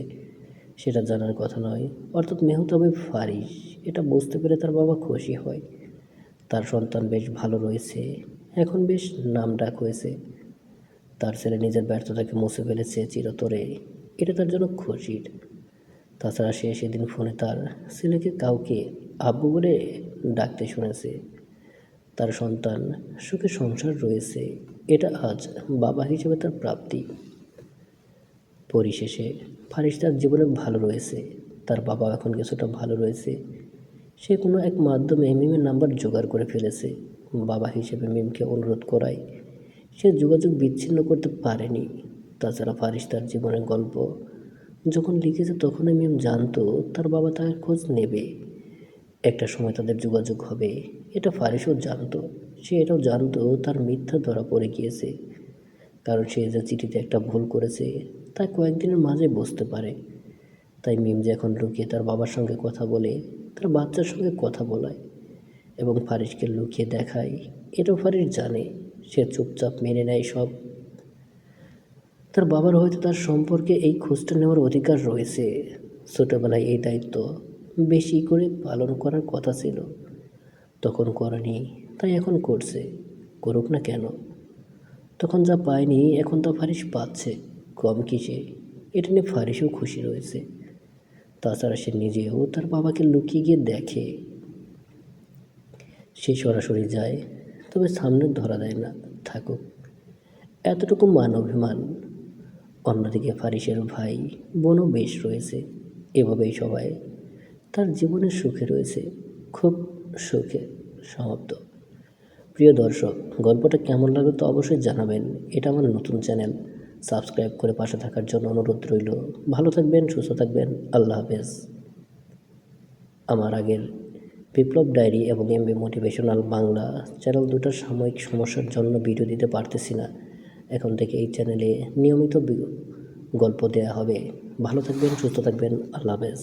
Speaker 1: সেটা জানার কথা নয়। অর্থাৎ মেহত হবে ফারিস। এটা বুঝতে পেরে তার বাবা খুশি হয়। তার সন্তান বেশ ভালো রয়েছে, এখন বেশ নামডাক হয়েছে। তার ছেলে নিজের ব্যর্থতাকে মুছে ফেলেছে চিরতরে, এটা তার জন্য খুশির। তাছাড়া সে সেদিন ফোনে তার ছেলেকে কাউকে আব্বু বলে ডাকতে শুনেছে। তার সন্তান সুখে সংসার রয়েছে, এটা আজ বাবা হিসেবে তার প্রাপ্তি। পরিশেষে ফারিস তার জীবনে ভালো রয়েছে, তার বাবা এখন কিছুটা ভালো রয়েছে। সে কোনো এক মাধ্যমে মিমের নাম্বার জোগাড় করে ফেলেছে। বাবা হিসেবে মিমকে অনুরোধ করায় সে যোগাযোগ বিচ্ছিন্ন করতে পারেনি। তাছাড়া ফারিস তার জীবনের গল্প যখন লিখেছে তখনই মিম জানতো তার বাবা তার খোঁজ নেবে, একটা সময় তাদের যোগাযোগ হবে। এটা ফারিসও জানতো। সে এটাও জানতো তার মিথ্যা ধরা পড়ে গিয়েছে, কারণ সে যে চিঠিতে একটা ভুল করেছে তা কয়েকদিনের মাঝে বুঝতে পারে। তাই মিম যে এখন লুকিয়ে তার বাবার সঙ্গে কথা বলে, তার বাচ্চার সঙ্গে কথা বলায় এবং ফারিসকে লুকিয়ে দেখায়, এটাও ফারিস জানে। সে চুপচাপ মেনে নেয় সব। তার বাবার হয়তো তার সম্পর্কে এই খোঁজটা নেওয়ার অধিকার রয়েছে। ছোটোবেলায় এই দায়িত্ব বেশি করে পালন করার কথা ছিল, তখন করেনি, তাই এখন করছে। করুক না কেন, তখন যা পায়নি এখন তা ফারিস পাচ্ছে, কম কিসে। এটা নিয়ে ফারিসও খুশি রয়েছে। তাছাড়া সে নিজেও তার বাবাকে লুকিয়ে গিয়ে দেখে। সে সরাসরি যায়, তবে সামনে ধরা দেয় না, থাকুক, এতটুকু মান অভিমান। অন্যদিকে ফারিসের ভাই বোনও বেশ রয়েছে। এভাবেই সবাই তার জীবনের সুখে রয়েছে, খুব সুখে। সমাপ্ত। প্রিয় দর্শক, গল্পটা কেমন লাগলো তো অবশ্যই জানাবেন। এটা আমার নতুন চ্যানেল, সাবস্ক্রাইব করে পাশে থাকার জন্য অনুরোধ রইল। ভালো থাকবেন, সুস্থ থাকবেন, আল্লাহ হাফেজ। আমার আগের বিপ্লব ডায়েরি এবং এমবি মোটিভেশনাল বাংলা চ্যানেল দুটার সাময়িক সমস্যার জন্য ভিডিও দিতে পারতেছি না। এখন থেকে এই চ্যানেলে নিয়মিত গল্প দেয়া হবে। ভালো থাকবেন, সুস্থ থাকবেন, আল্লাহ হাফেজ।